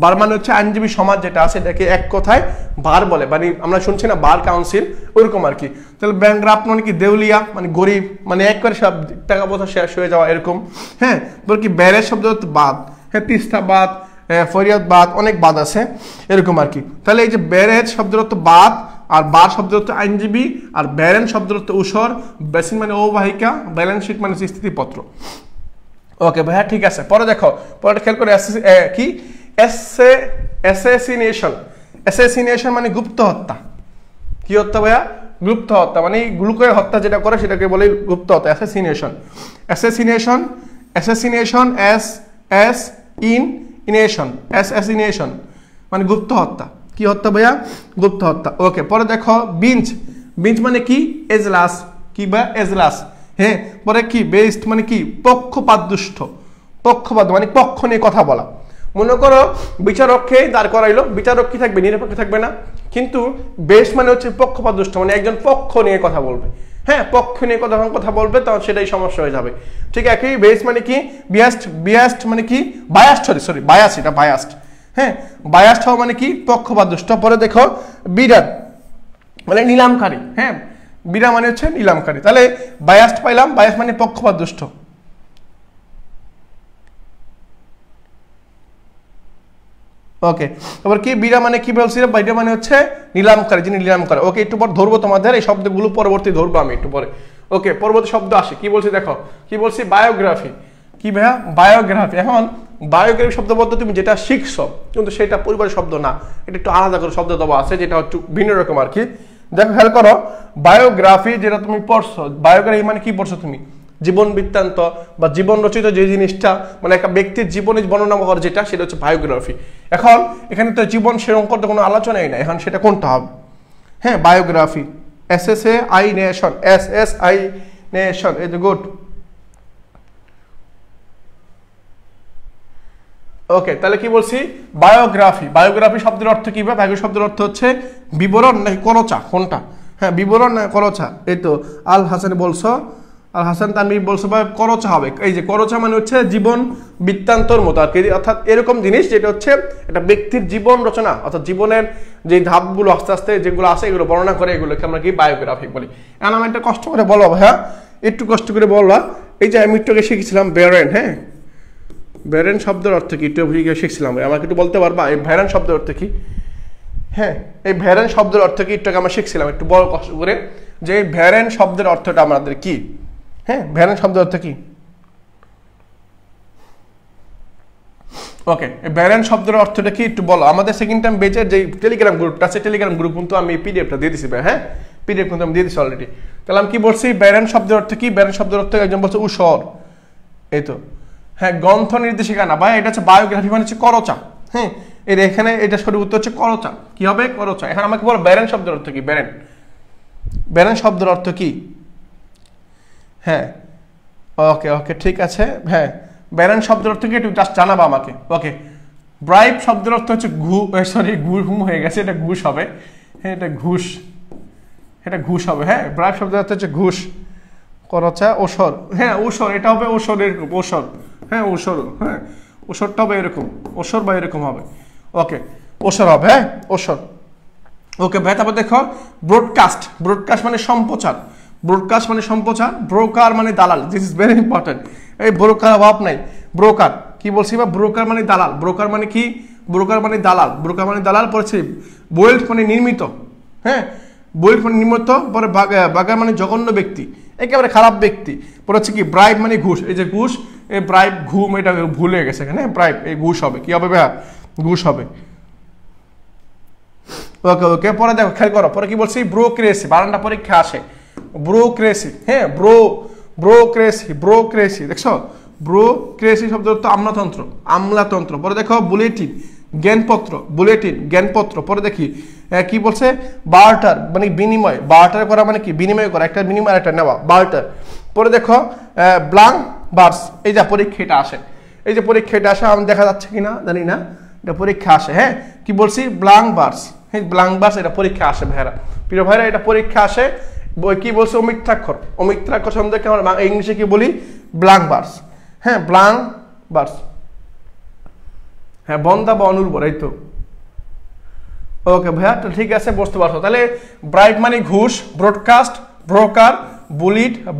বার মানে হচ্ছে আইনজীবী সমাজ যেটা আছে, এটাকে এক কথায় বার বলে, মানে আমরা শুনছি না বার কাউন্সিল, ওইরকম আর কি। তাহলে ব্যাংক্রাফট মানে কি? দেউলিয়া, মানে গরিব, মানে এক করে সব টাকা পয়সা শেষ হয়ে যাওয়া এরকম। হ্যাঁ, বল কি? ব্যারেজ শব্দ হচ্ছে বাদ। হ্যাঁ, তিস্তা বাদ, ফরিয়াদ বাদ, অনেক বাদ আছে এরকম আর কি। তাহলে এই যে ব্যারেজ শব্দের অর্থ বাদ, আর বার শব্দের অর্থ আইনজীবী, আর ব্যারেন শব্দের অর্থ উসর, বেসিন মানে অববাহিকা, ব্যালেন্স শিট মানে স্থিতিপত্র। ওকে ভাইয়া, ঠিক আছে। পরে দেখো, পরে খেয়াল করে কি, অ্যাসাসিনেশন। অ্যাসাসিনেশন মানে গুপ্ত হত্যা। কি হত্যা ভাইয়া? গুপ্ত হত্যা, মানে গ্লুকোয় হত্যা যেটা করে সেটাকে বলে গুপ্ত হত্যা, অ্যাসাসিনেশন। অ্যাসাসিনেশন, অ্যাসাসিনেশন, অ্যাসাসিনেশন মানে গুপ্ত হত্যা। কি হত্যা ভাইয়া? গুপ্ত হত্যা। ওকে, পরে দেখো বিঞ্চ। বিঞ্চ মানে কি? এজলাস। কি বা? এজলাস। হ্যাঁ, পরে কি? বেস্ট মানে কি? পক্ষপাতদুষ্ট। পক্ষপাত মানে পক্ষ নিয়ে কথা বলা। মনে করো বিচারককে দাঁড় করাইলো, বিচারক কি থাকবে? নিরপেক্ষ থাকবে না। কিন্তু বেশ মানে হচ্ছে পক্ষপাতদুষ্ট, মানে একজন পক্ষ নিয়ে কথা বলবে। হ্যাঁ, পক্ষ নিয়ে কথা বলবে, তখন সেটাই সমস্যা হয়ে যাবে। ঠিক একই। বেস মানে কি? বিয়াস্ট মানে কি? বায়াস্ট, সরি বায়াস, এটা বায়াস্ট। হ্যাঁ, বায়াস্ট হওয়া মানে কি? পক্ষপাতদুষ্ট। পরে দেখো বিডার মানে নিলামকারী। হ্যাঁ, বিডা মানে হচ্ছে নিলামকারী। তাহলে বায়াস্ট পাইলাম, বায়াস মানে পক্ষপাতদুষ্ট। ওকে, এবার কি? বিড়া মানে কি বলছি? বিড়া মানে হচ্ছে নিলামকারী, যিনি নিলাম করে। ওকে, একটু পর ধরবো তোমাদের এই শব্দগুলো, পরবর্তী ধরবো আমি একটু পরে। ওকে, পরবর্তী শব্দ আসে, কি বলছি দেখো, কি বলছি? বায়োগ্রাফি। কি ভাইয়া? বায়োগ্রাফি। এখন বায়োগ্রাফি শব্দ বলতে তুমি যেটা শিখছো কিন্তু সেটা পরিবারের শব্দ না, এটা একটু আলাদা করে শব্দ দেওয়া আছে যেটা একটু ভিন্ন রকম আর কি। দেখো খেয়াল করো, বায়োগ্রাফি যেটা তুমি পড়ছো, বায়োগ্রাফি মানে কি পড়ছো তুমি? জীবন বৃত্তান্ত বা জীবন রচিত যে জিনিসটা, মানে একটা ব্যক্তির জীবনের বর্ণনা করে যেটা, সেটা হচ্ছে বায়োগ্রাফি। এখন এখানে তো জীবন সেরকম করতে কোনো আলোচনাই নাই, এখন সেটা কোনটা হবে? হ্যাঁ, biography, SSAI nation, SSI nation, এই যে গুড। ওকে, তাহলে কি বলছি? বায়োগ্রাফি। বায়োগ্রাফি শব্দের অর্থ কি? বায়োগ্রাফি শব্দের অর্থ হচ্ছে বিবরণ নাকি করচা, কোনটা? হ্যাঁ, বিবরণ না করচা। এই তো আল হাসান বলছো, আল হাসান তানভীর বলছো বা করচা হবে। এই যে করচা মানে হচ্ছে জীবন বৃত্তান্তর মতো আর কি, অর্থাৎ এরকম জিনিস যেটা হচ্ছে একটা ব্যক্তির জীবন রচনা, অর্থাৎ জীবনের যে ধাপগুলো আস্তে আস্তে যেগুলো আছে এগুলো বর্ণনা করে, এগুলোকে আমরা কি বায়োগ্রাফি বলি। এখন আমি একটা কষ্ট করে বলবো ভাইয়া, একটু কষ্ট করে বলবা। এই যে আমি একটু আগে শিখেছিলাম ব্যারেন, হ্যাঁ ব্যারেন শব্দের অর্থ কি একটু শিখছিলাম, আমাকে একটু বলতে পারবা এই ভ্যারেন শব্দের অর্থ কি? হ্যাঁ, এই ভ্যারেন শব্দের অর্থ কি একটু আমরা শিখছিলাম, একটু বড় কষ্ট করে, যে এই ভ্যারেন শব্দের অর্থটা আমাদের কি? হ্যাঁ, ভ্যারেন শব্দের অর্থ কি? ওকে, এই ভ্যারেন শব্দের অর্থটা কি একটু বলো। আমাদের সেকেন্ড টাইম বেচের যে টেলিগ্রাম গ্রুপটা আছে, টেলিগ্রাম গ্রুপ কিন্তু আমি পিডিএফটা দিয়ে দিছি ভাই, হ্যাঁ পিডিএফ কিন্তু আমি দিয়ে দিচ্ছি অলরেডি। তাহলে আমি কি বলছি? ভ্যারেন শব্দের অর্থ কি? ভ্যারেন শব্দের অর্থ একজন বলছে উসর, এই তো হ্যাঁ, গ্রন্থ নির্দেশিকা না ভাই, এটা হচ্ছে বায়োগ্রাফি মানে হচ্ছে করচা। হ্যাঁ, এর এখানে এটা সঠিক উত্তর হচ্ছে করচা। কি হবে? করচা। এখন আমাকে বলো ব্যারেন শব্দের অর্থ কি? ব্যারেন, ব্যারেন শব্দের অর্থ কি? হ্যাঁ, ওকে ওকে ঠিক আছে। হ্যাঁ, ব্যারেন শব্দের অর্থ কি একটু জাস্ট জানাবা আমাকে। ওকে, ব্রাইব শব্দের অর্থ হচ্ছে ঘুম হয়ে গেছে, এটা ঘুষ হবে। হ্যাঁ, এটা ঘুষ, এটা ঘুষ হবে। হ্যাঁ, ব্রাইব শব্দের অর্থ হচ্ছে ঘুষ। করচা ওসর, হ্যাঁ ওসর, এটা হবে ওসর, এরকম ওসর। হ্যাঁ ওসর, হ্যাঁ ওসরটা হবে এরকম, ওসর বা এরকম হবে। ওকে, ওসর হবে, হ্যাঁ ওসর। ওকে ভাই, তারপর দেখো ব্রডকাস্ট। ব্রডকাস্ট মানে সম্প্রচার, ব্রডকাস্ট মানে সম্প্রচার। ব্রোকার মানে দালাল, দিস ইজ ভেরি ইম্পর্টেন্ট। এই ব্রোকার অভাব নাই, ব্রোকার কি বলছি বা? ব্রোকার মানে দালাল। ব্রোকার মানে কি? ব্রোকার মানে দালাল, ব্রোকার মানে দালাল। পড়েছি বোল্ট মানে নির্মিত, হ্যাঁ বোল্ট মানে নির্মিত। পরে বাগার মানে জঘন্য ব্যক্তি, একেবারে খারাপ ব্যক্তি। পরে হচ্ছে কি? ব্রাইব মানে ঘুষ, এই যে ঘুষ, এই ব্রাইব ঘুম, এটা ভুলে গেছে এখানে, ব্রাইব এই ঘুষ হবে। কি হবে ভাইয়া? ঘুষ হবে। ওকে ওকে, পরে দেখো খেয়াল করো, পরে কি বলছি? ব্রোক্রেসি, বানানটা পরীক্ষা আসে, ব্রোক্রেসি। হ্যাঁ, ব্রোক্রেসি, ব্রোক্রেসি, দেখছো ব্রোক্রেসি শব্দ অর্থ আমলাতন্ত্র, আমলাতন্ত্র। পরে দেখো বুলেটিন, জ্ঞানপত্র, বুলেটিন জ্ঞানপত্র। পরে দেখি কি বলছে? বার্টার মানে বিনিময়, বার্টার করা মানে কি? বিনিময় করা, একটা বিনিময় একটা নেওয়া, বার্টার। পরে দেখো ব্লাঙ্ক ভার্স, এই যে পরীক্ষা এটা আসে, এই যে পরীক্ষা এটা আসে, আমি দেখা যাচ্ছে কিনা জানি না, এটা পরীক্ষা আসে। হ্যাঁ, কি বলছি? ব্লাঙ্ক ভার্স, হ্যাঁ ব্লাঙ্ক ভার্স, এটা পরীক্ষা আসে ভাইরা, প্রিয় ভাইরা, এটা পরীক্ষা আসে। কি বলছে? অমিত্রাক্ষর, অমিত্রাক্ষর সম্বন্ধে আমরা ইংলিশে কি বলি? Blank verse. হ্যাঁ, ব্লাঙ্ক ভার্স, হ্যাঁ বন্দা বা অনুর্বর, এই তো। ওকে ভাইয়া, তো ঠিক আছে, বুঝতে পারছো। তাহলে ব্রাইব মানে ঘুষ, ব্রডকাস্ট, ব্রোকার,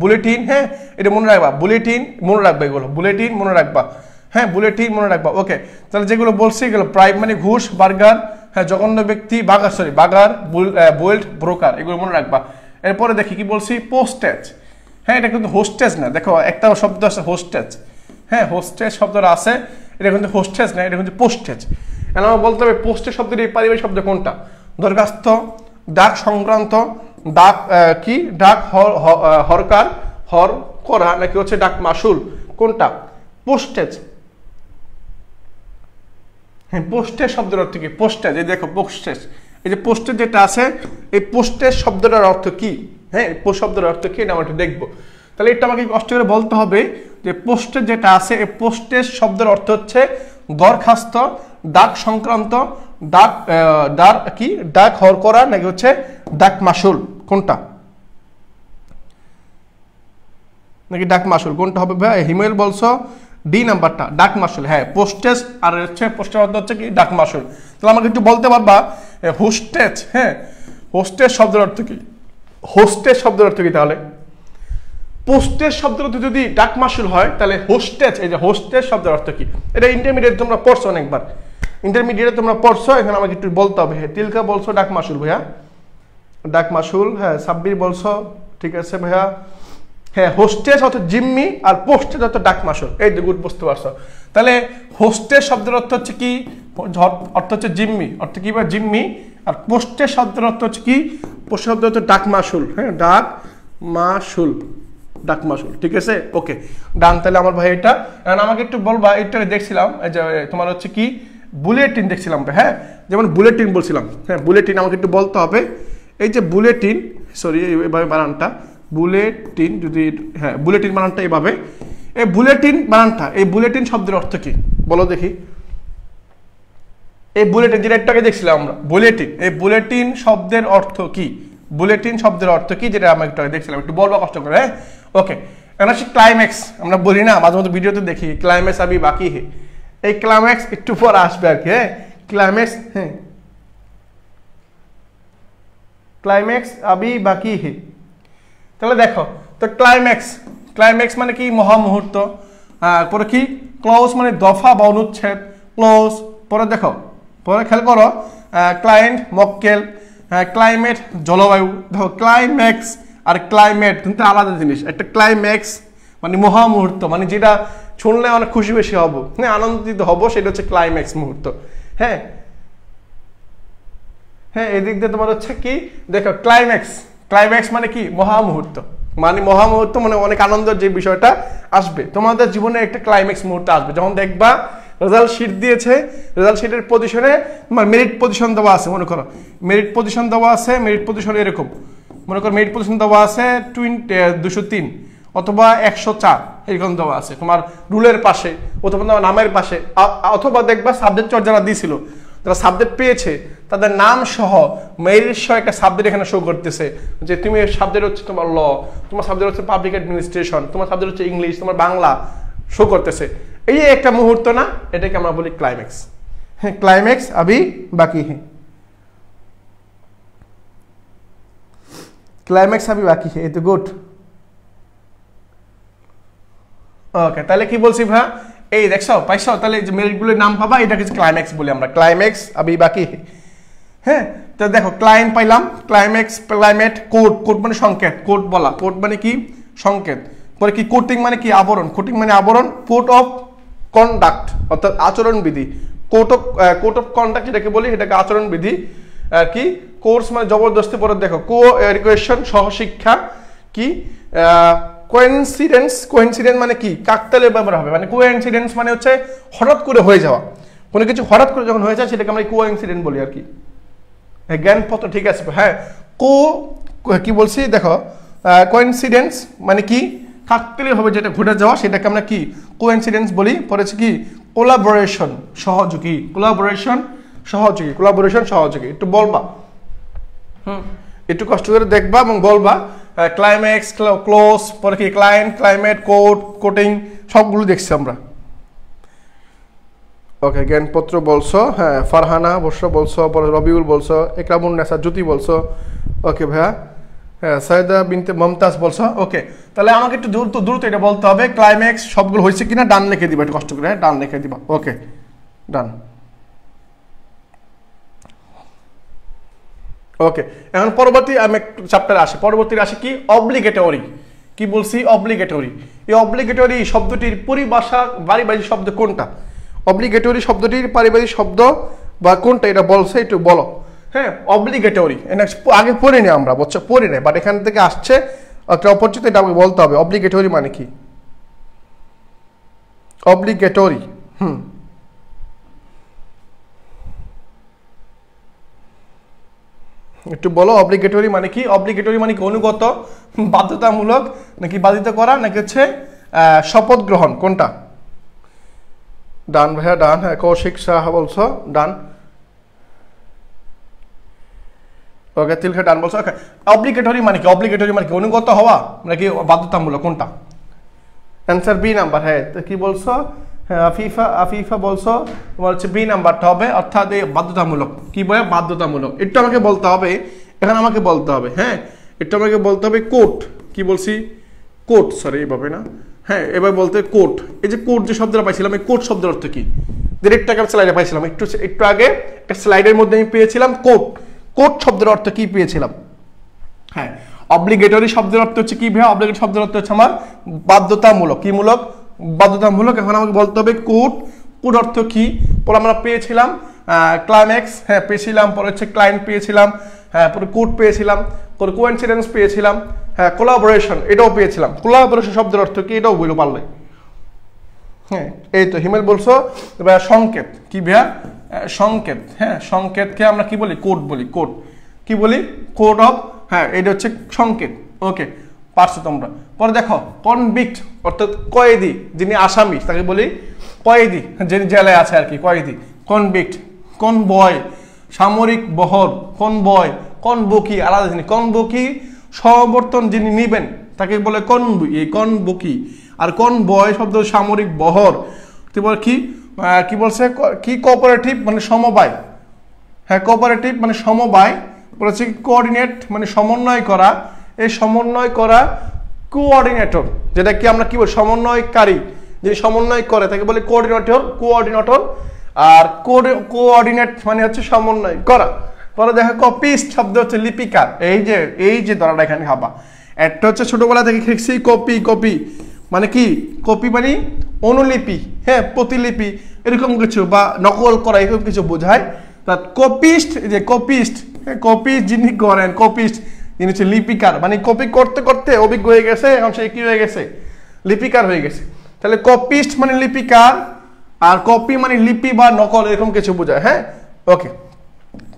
বুলেটিন, হ্যাঁ এটা মনে রাখবা, বুলেটিন মনে রাখবা, এগুলো বুলেটিন মনে রাখবা, হ্যাঁ বুলেটিন মনে রাখবা। ওকে, তাহলে যেগুলো বলছি এগুলো ব্রাইব মানে ঘুষ, বার্গার, হ্যাঁ জঘন্য ব্যক্তি, বাগার, বোল্ট, ব্রোকার, এগুলো মনে রাখবা। এরপরে দেখি কি বলছি? পোস্টেজ। হ্যাঁ, এটা কিন্তু হোস্টেজ না, দেখো একটা শব্দ আছে হোস্টেজ, হ্যাঁ হোস্টেজ শব্দটা আছে, এটা কিন্তু হোস্টেজ না, এটা কিন্তু পোস্টেজ। এখন আমার বলতে হবে পোস্টেজ শব্দের এই পারিবারিক শব্দ কোনটা? দরখাস্ত, ডাক সংক্রান্ত, ডাক কি? ডাক হরকার, হর করা, নাকি হচ্ছে ডাক মাসুল, কোনটা? পোস্টেজ। হ্যাঁ, পোস্টেজ শব্দের অর্থ কি? পোস্টেজ, এই দেখো পোস্টেজ, এই যে পোস্টেজ যেটা আছে, এই পোস্টেজ শব্দটার অর্থ কি? হ্যাঁ, পোস্ট শব্দের অর্থ কি? এটা আমরা একটু দেখবো। তাহলে এটা আমাকে কষ্ট করে বলতে হবে যে পোস্টেজ যেটা আছে, এই পোস্টেজ শব্দের অর্থ হচ্ছে দরখাস্ত, ডাক সংক্রান্ত, ডাক কি? ডাক হর করা, নাকি হচ্ছে ডাক মাসুল, কোনটা? নাকি ডাক মাসুল, কোনটা হবে ভাই? হিমেল বলছো ডি নাম্বারটা, ডাক মাসুল। হ্যাঁ, পোস্টেজ আর হচ্ছে পোস্টের অর্থ হচ্ছে কি? ডাক মাসুল। তাহলে আমাকে একটু বলতে পারবা হোস্টেজ, হ্যাঁ হোস্টেজ শব্দের অর্থ কি? হোস্টেজ শব্দের অর্থ কি? তাহলে পোস্টেজ শব্দের অর্থ যদি ডাক মাসুল হয়, তাহলে হোস্টেজ, এই যে হোস্টেজ শব্দের অর্থ কি? এটা ইন্টারমিডিয়েট তোমরা পড়ছো অনেকবার, ইন্টারমিডিয়েটে তোমরা পড়ছো, এখানে আমাকে একটু বলতে হবে। হ্যাঁ, তিলকা বলছো ডাক মাসুল ভাইয়া, ডাক মাসুল। হ্যাঁ, সাব্বির বলছো, ঠিক আছে ভাইয়া। হ্যাঁ হোস্টেস অর্থ জিম্মি আর পোস্টেজ অর্থ ডাক মাসুল। এই দুগুড বুঝতে পারছো। তাহলে হোস্টেস শব্দের অর্থ হচ্ছে কি, অর্থ হচ্ছে জিম্মি, অর্থ কি বা জিম্মি। আর পোস্টেজ শব্দের অর্থ হচ্ছে কি, পোস্ট শব্দ হচ্ছে ডাক মাসুল। হ্যাঁ ডাক মাসুল, ডাক মাসুল, ঠিক আছে ওকে ডান। তাহলে আমার ভাই এটা আমাকে একটু বলবা, এটা দেখছিলাম যে তোমার হচ্ছে কি বুলেটিন দেখছিলাম, হ্যাঁ যেমন বুলেটিন বলছিলাম, হ্যাঁ বুলেটিন আমাকে একটু বলতে হবে। এই যে বুলেটিন, সরি এইভাবে বানানটা বুলেটিন, যদি হ্যাঁ বুলেটিন বানানটা এইভাবে, এই বুলেটিন বানানটা, এই বুলেটিন শব্দের অর্থ কি বলো দেখি। এই বুলেটিন যেটা একটু আগে দেখছিলাম আমরা, বুলেটিন, এই বুলেটিন শব্দের অর্থ কি, বুলেটিন শব্দের অর্থ কি যেটা আমরা একটু আগে দেখছিলাম, একটু বলবা কষ্ট করে। হ্যাঁ ওকে এখন আসি ক্লাইম্যাক্স। আমরা বলি না মাঝে মধ্যে ভিডিওতে দেখি ক্লাইম্যাক্স আবি বাকি হে, এই ক্লাইম্যাক্স একটু পর আসবে আর কি। হ্যাঁ ক্লাইম্যাক্স, হ্যাঁ ক্লাইম্যাক্স আবি বাকি হে। তাহলে দেখো তো ক্লাইম্যাক্স, ক্লাইম্যাক্স মানে কি মহামুহূর্ত, পরে কি ক্লোজ মানে দফা বা অনুচ্ছেদ, ক্লোজ। পরে দেখো পরে খেয়াল করো ক্লায়েন্ট মক্কেল, ক্লাইমেট জলবায়ু। দেখো ক্লাইম্যাক্স আর ক্লাইমেট কিন্তু আলাদা জিনিস। একটা ক্লাইম্যাক্স মানে মহামুহূর্ত, মানে যেটা শুনলে অনেক খুশি বেশি হবো, হ্যাঁ আনন্দিত হবো, সেটা হচ্ছে ক্লাইম্যাক্স মুহূর্ত। হ্যাঁ হ্যাঁ এদিক দিয়ে তোমার হচ্ছে কি দেখো ক্লাইম্যাক্স, ক্লাইম্যাক্স মানে কি মহামুহূর্ত, মানে মহামুহূর্ত মানে অনেক আনন্দের যে বিষয়টা আসবে তোমাদের জীবনে, একটা ক্লাইম্যাক্স মুহূর্ত আসবে যখন দেখবা রেজাল্ট শিট দিয়েছে, রেজাল্ট শিটের পজিশনে তোমার মেরিট পজিশন দেওয়া আছে, মনে করো মেরিট পজিশন দেওয়া আছে, মেরিট পজিশন এরকম মনে করো মেরিট পজিশন দেওয়া আছে 203 অথবা 104 এরকম দেওয়া আছে তোমার রুলের পাশে অথবা তোমার নামের পাশে, অথবা দেখবা সাবজেক্ট চয়েস যারা দিয়েছিল, যারা সাবজেক্ট পেয়েছে তাদের নাম সহ মেরিট সহ একটা সাবজেক্ট এখানে শো করতেছে যে তুমি সাবজেক্ট হচ্ছে তোমার ল, তোমার সাবজেক্ট হচ্ছে পাবলিক অ্যাডমিনিস্ট্রেশন, তোমার সাবজেক্ট হচ্ছে ইংলিশ, তোমার বাংলা শো করতেছে। এই একটা মুহূর্ত না, এটাকে আমরা বলি ক্লাইম্যাক্স। হ্যাঁ ক্লাইম্যাক্স আবি বাকি হ্যাঁ, ক্লাইম্যাক্স আবি বাকি হ্যাঁ, এই তো গুড। ওকে তাহলে কি বলছি ভাই, এই দেখছো পাইছো, তাহলে যে মেরিটগুলোর নাম পাবা এটাকে ক্লাইম্যাক্স বলি আমরা, ক্লাইম্যাক্স আবি বাকি হ্যাঁ। হ্যাঁ তো দেখো ক্লায়েন্ট পাইলাম, ক্লাইম্যাক্স, ক্লাইমেট, কোড, কোড মানে সংকেত, কোড বলা, কোড মানে কি সংকেত। পরে কি কোটিং মানে কি আবরণ, কোটিং মানে আবরণ, কোড অফ কন্ডাক্ট অর্থাৎ আচরণবিধি, কোড অফ কন্ডাক্ট যেটাকে বলি এটাকে আচরণবিধি আর কি। কোর্স মানে জবরদস্তি। পরে দেখো কো এডুকেশন সহশিক্ষা, কি কোইন্সিডেন্স, কোইন্সিডেন্স মানে কি কাকতালীয় ব্যবহার হবে, মানে কোইন্সিডেন্স মানে হচ্ছে হঠাৎ করে হয়ে যাওয়া, কোনো কিছু হঠাৎ করে যখন হয়ে যায় সেটাকে আমরা কোইন্সিডেন্ট বলি আর কি। জ্ঞানপত্র ঠিক আছে। হ্যাঁ কি বলছি দেখো কোইন্সিডেন্স মানে কি কাকতালীয় ভাবে যেটা ঘটে যাওয়া সেটাকে আমরা কি কোইন্সিডেন্স বলি। পড়েছে কি কোলাবোরেশন সহযোগী, কোলাবোরেশন সহযোগী, কোলাবোরেশন সহযোগী। একটু বলবা, একটু কষ্ট করে দেখবা এবং বলবা। ক্লাইম্যাক্স, ক্লোজ, পরে কি ক্লায়েন্ট, ক্লাইমেট, কোড, কোটিং সবগুলো দেখছি আমরা। ওকে জ্ঞানপত্র বলছো, হ্যাঁ ফারহানা বর্ষা বলছো, পরে রবিউল বলছো, একরামুন নেসা জ্যোতি বলছো, ওকে ভাইয়া। হ্যাঁ সাইদা বিনতে মমতাজ বলছো। ওকে তাহলে আমাকে একটু দ্রুত এটা বলতে হবে ক্লাইম্যাক্স সবগুলো হয়েছে কিনা, ডান লিখে দিবা একটু কষ্ট করে, হ্যাঁ ডান লিখে দিবা। ওকে ডান। ওকে এখন পরবর্তী আমি একটু চ্যাপ্টারে আসি, পরবর্তী আসি কি অব্লিগেটরি। কি বলছি অব্লিগেটরি, এই অব্লিগেটরি শব্দটির পরিভাষা পারিভাষিক শব্দ কোনটা, অব্লিগেটরি শব্দটির পারিভাষিক শব্দ বা কোনটা এটা বলছে একটু বলো। হ্যাঁ অব্লিগেটরি আগে পড়ে নি আমরা, বলছো পড়ে নেই, বাট এখান থেকে আসছে একটা অপরিচিত, এটা আমাকে বলতে হবে অব্লিগেটরি মানে কি। অব্লিগেটরি একটু বলো অব্লিগেটরি মানে কি। অব্লিগেটরি মানে কি অনুগত, বাধ্যতামূলক, নাকি বাধিত করা, নাকি হচ্ছে শপথ গ্রহণ, কোনটা। ডান ভাইয়া ডান। হ্যাঁ কৌশিক শাহ বলছো ডান। ওকে তিলখা ডান বলছো। ওকে অব্লিগেটরি মানে কি, অব্লিগেটরি মানে কি অনুগত হওয়া নাকি বাধ্যতামূলক, কোনটা। Answer B number. হ্যাঁ তো কি বলছো, হ্যাঁ আফিফা বলছো তোমার হচ্ছে বি নাম্বারটা হবে, অর্থাৎ এই বাধ্যতামূলক। কি বলে বাধ্যতামূলক, একটু আমাকে বলতে হবে, এখানে আমাকে বলতে হবে। হ্যাঁ একটু আমাকে বলতে হবে কোট। কি বলছি কোট, সরি এইভাবে না, হ্যাঁ এবার বলতে কোট। এই যে কোট যে শব্দটা পাইছিলাম, এই কোট শব্দের অর্থ কি, ডিরেক্ট একটা স্লাইডে পাইছিলাম, একটু আগে একটা স্লাইডের মধ্যে আমি পেয়েছিলাম কোট। কোট শব্দের অর্থ কি পেয়েছিলাম। হ্যাঁ অব্লিগেটরি শব্দের অর্থ হচ্ছে কি ভাই? অব্লিগেটরি শব্দের অর্থ হচ্ছে আমার বাধ্যতামূলক। কি মূলক? বাধ্যতামূলক। এখন আমাকে বলতে হবে কোড। কোড অর্থ কি? পরে আমরা পেয়েছিলাম ক্লাইম্যাক্স, হ্যাঁ পেয়েছিলাম, পরে হচ্ছে ক্লায়েন্ট পেয়েছিলাম, হ্যাঁ পরে কোড পেয়েছিলাম, পরে কোইন্সিডেন্স পেয়েছিলাম, হ্যাঁ কোলাবোরেশন এটাও পেয়েছিলাম। কোলাবোরেশন শব্দের অর্থ কি? এটাও বইলো পারলে। হ্যাঁ এই তো হিমেল বলছো সংকেত। কি ভাইয়া? সংকেত। হ্যাঁ সংকেতকে আমরা কি বলি? কোড বলি। কোড কি বলি? কোড অফ, হ্যাঁ এটা হচ্ছে সংকেত। ওকে পারছো তোমরা। পরে দেখো কনভিক্ট অর্থাৎ কয়েদি, যিনি আসামি তাকে বলি কয়েদি, যিনি জেলায় আছে আর কি, কয়েদি। কনভিক্ট। কনভয় সামরিক বহর, কনভয়। কনবকি আলাদা জিনিস। কনবকি সমর্থন যিনি নিবেন তাকে বলে কনবকি। আর কনভয় শব্দ সামরিক বহর। কি কি বলছে? কি কোঅপারেটিভ মানে সমবায়। হ্যাঁ কোঅপারেটিভ মানে সমবায়। বলেছে কোঅর্ডিনেট মানে সমন্বয় করা। এই সমন্বয় করা কোঅর্ডিনেটর, যেটা কি আমরা কি বলি? সমন্বয়কারী, যিনি সমন্বয় করে তাকে বলে কোঅর্ডিনেটর। কোঅর্ডিনেটর। আর কোঅর্ডিনেট মানে হচ্ছে সমন্বয় করা। পরে দেখো কপিস্ট শব্দ হচ্ছে লিপিকার। এই যে ধরাটা এখানে হাবা, একটা হচ্ছে ছোটবেলা থেকে শিখছি কপি। কপি মানে কি? কপি মানে অনুলিপি, হ্যাঁ প্রতিলিপি এরকম কিছু, বা নকল করা এরকম কিছু বোঝায়। তা কপিস্ট, যে কপিস্ট, কপি যিনি করেন, কপিস্ট যিনি হচ্ছে লিপিকার, মানে কপি করতে করতে অভিজ্ঞ হয়ে গেছে, এখন সে কি হয়ে গেছে? লিপিকার হয়ে গেছে। তাহলে কপিস্ট মানে লিপিকার, আর কপি মানে লিপি বা নকল এরকম কিছু বোঝায়। হ্যাঁ ওকে।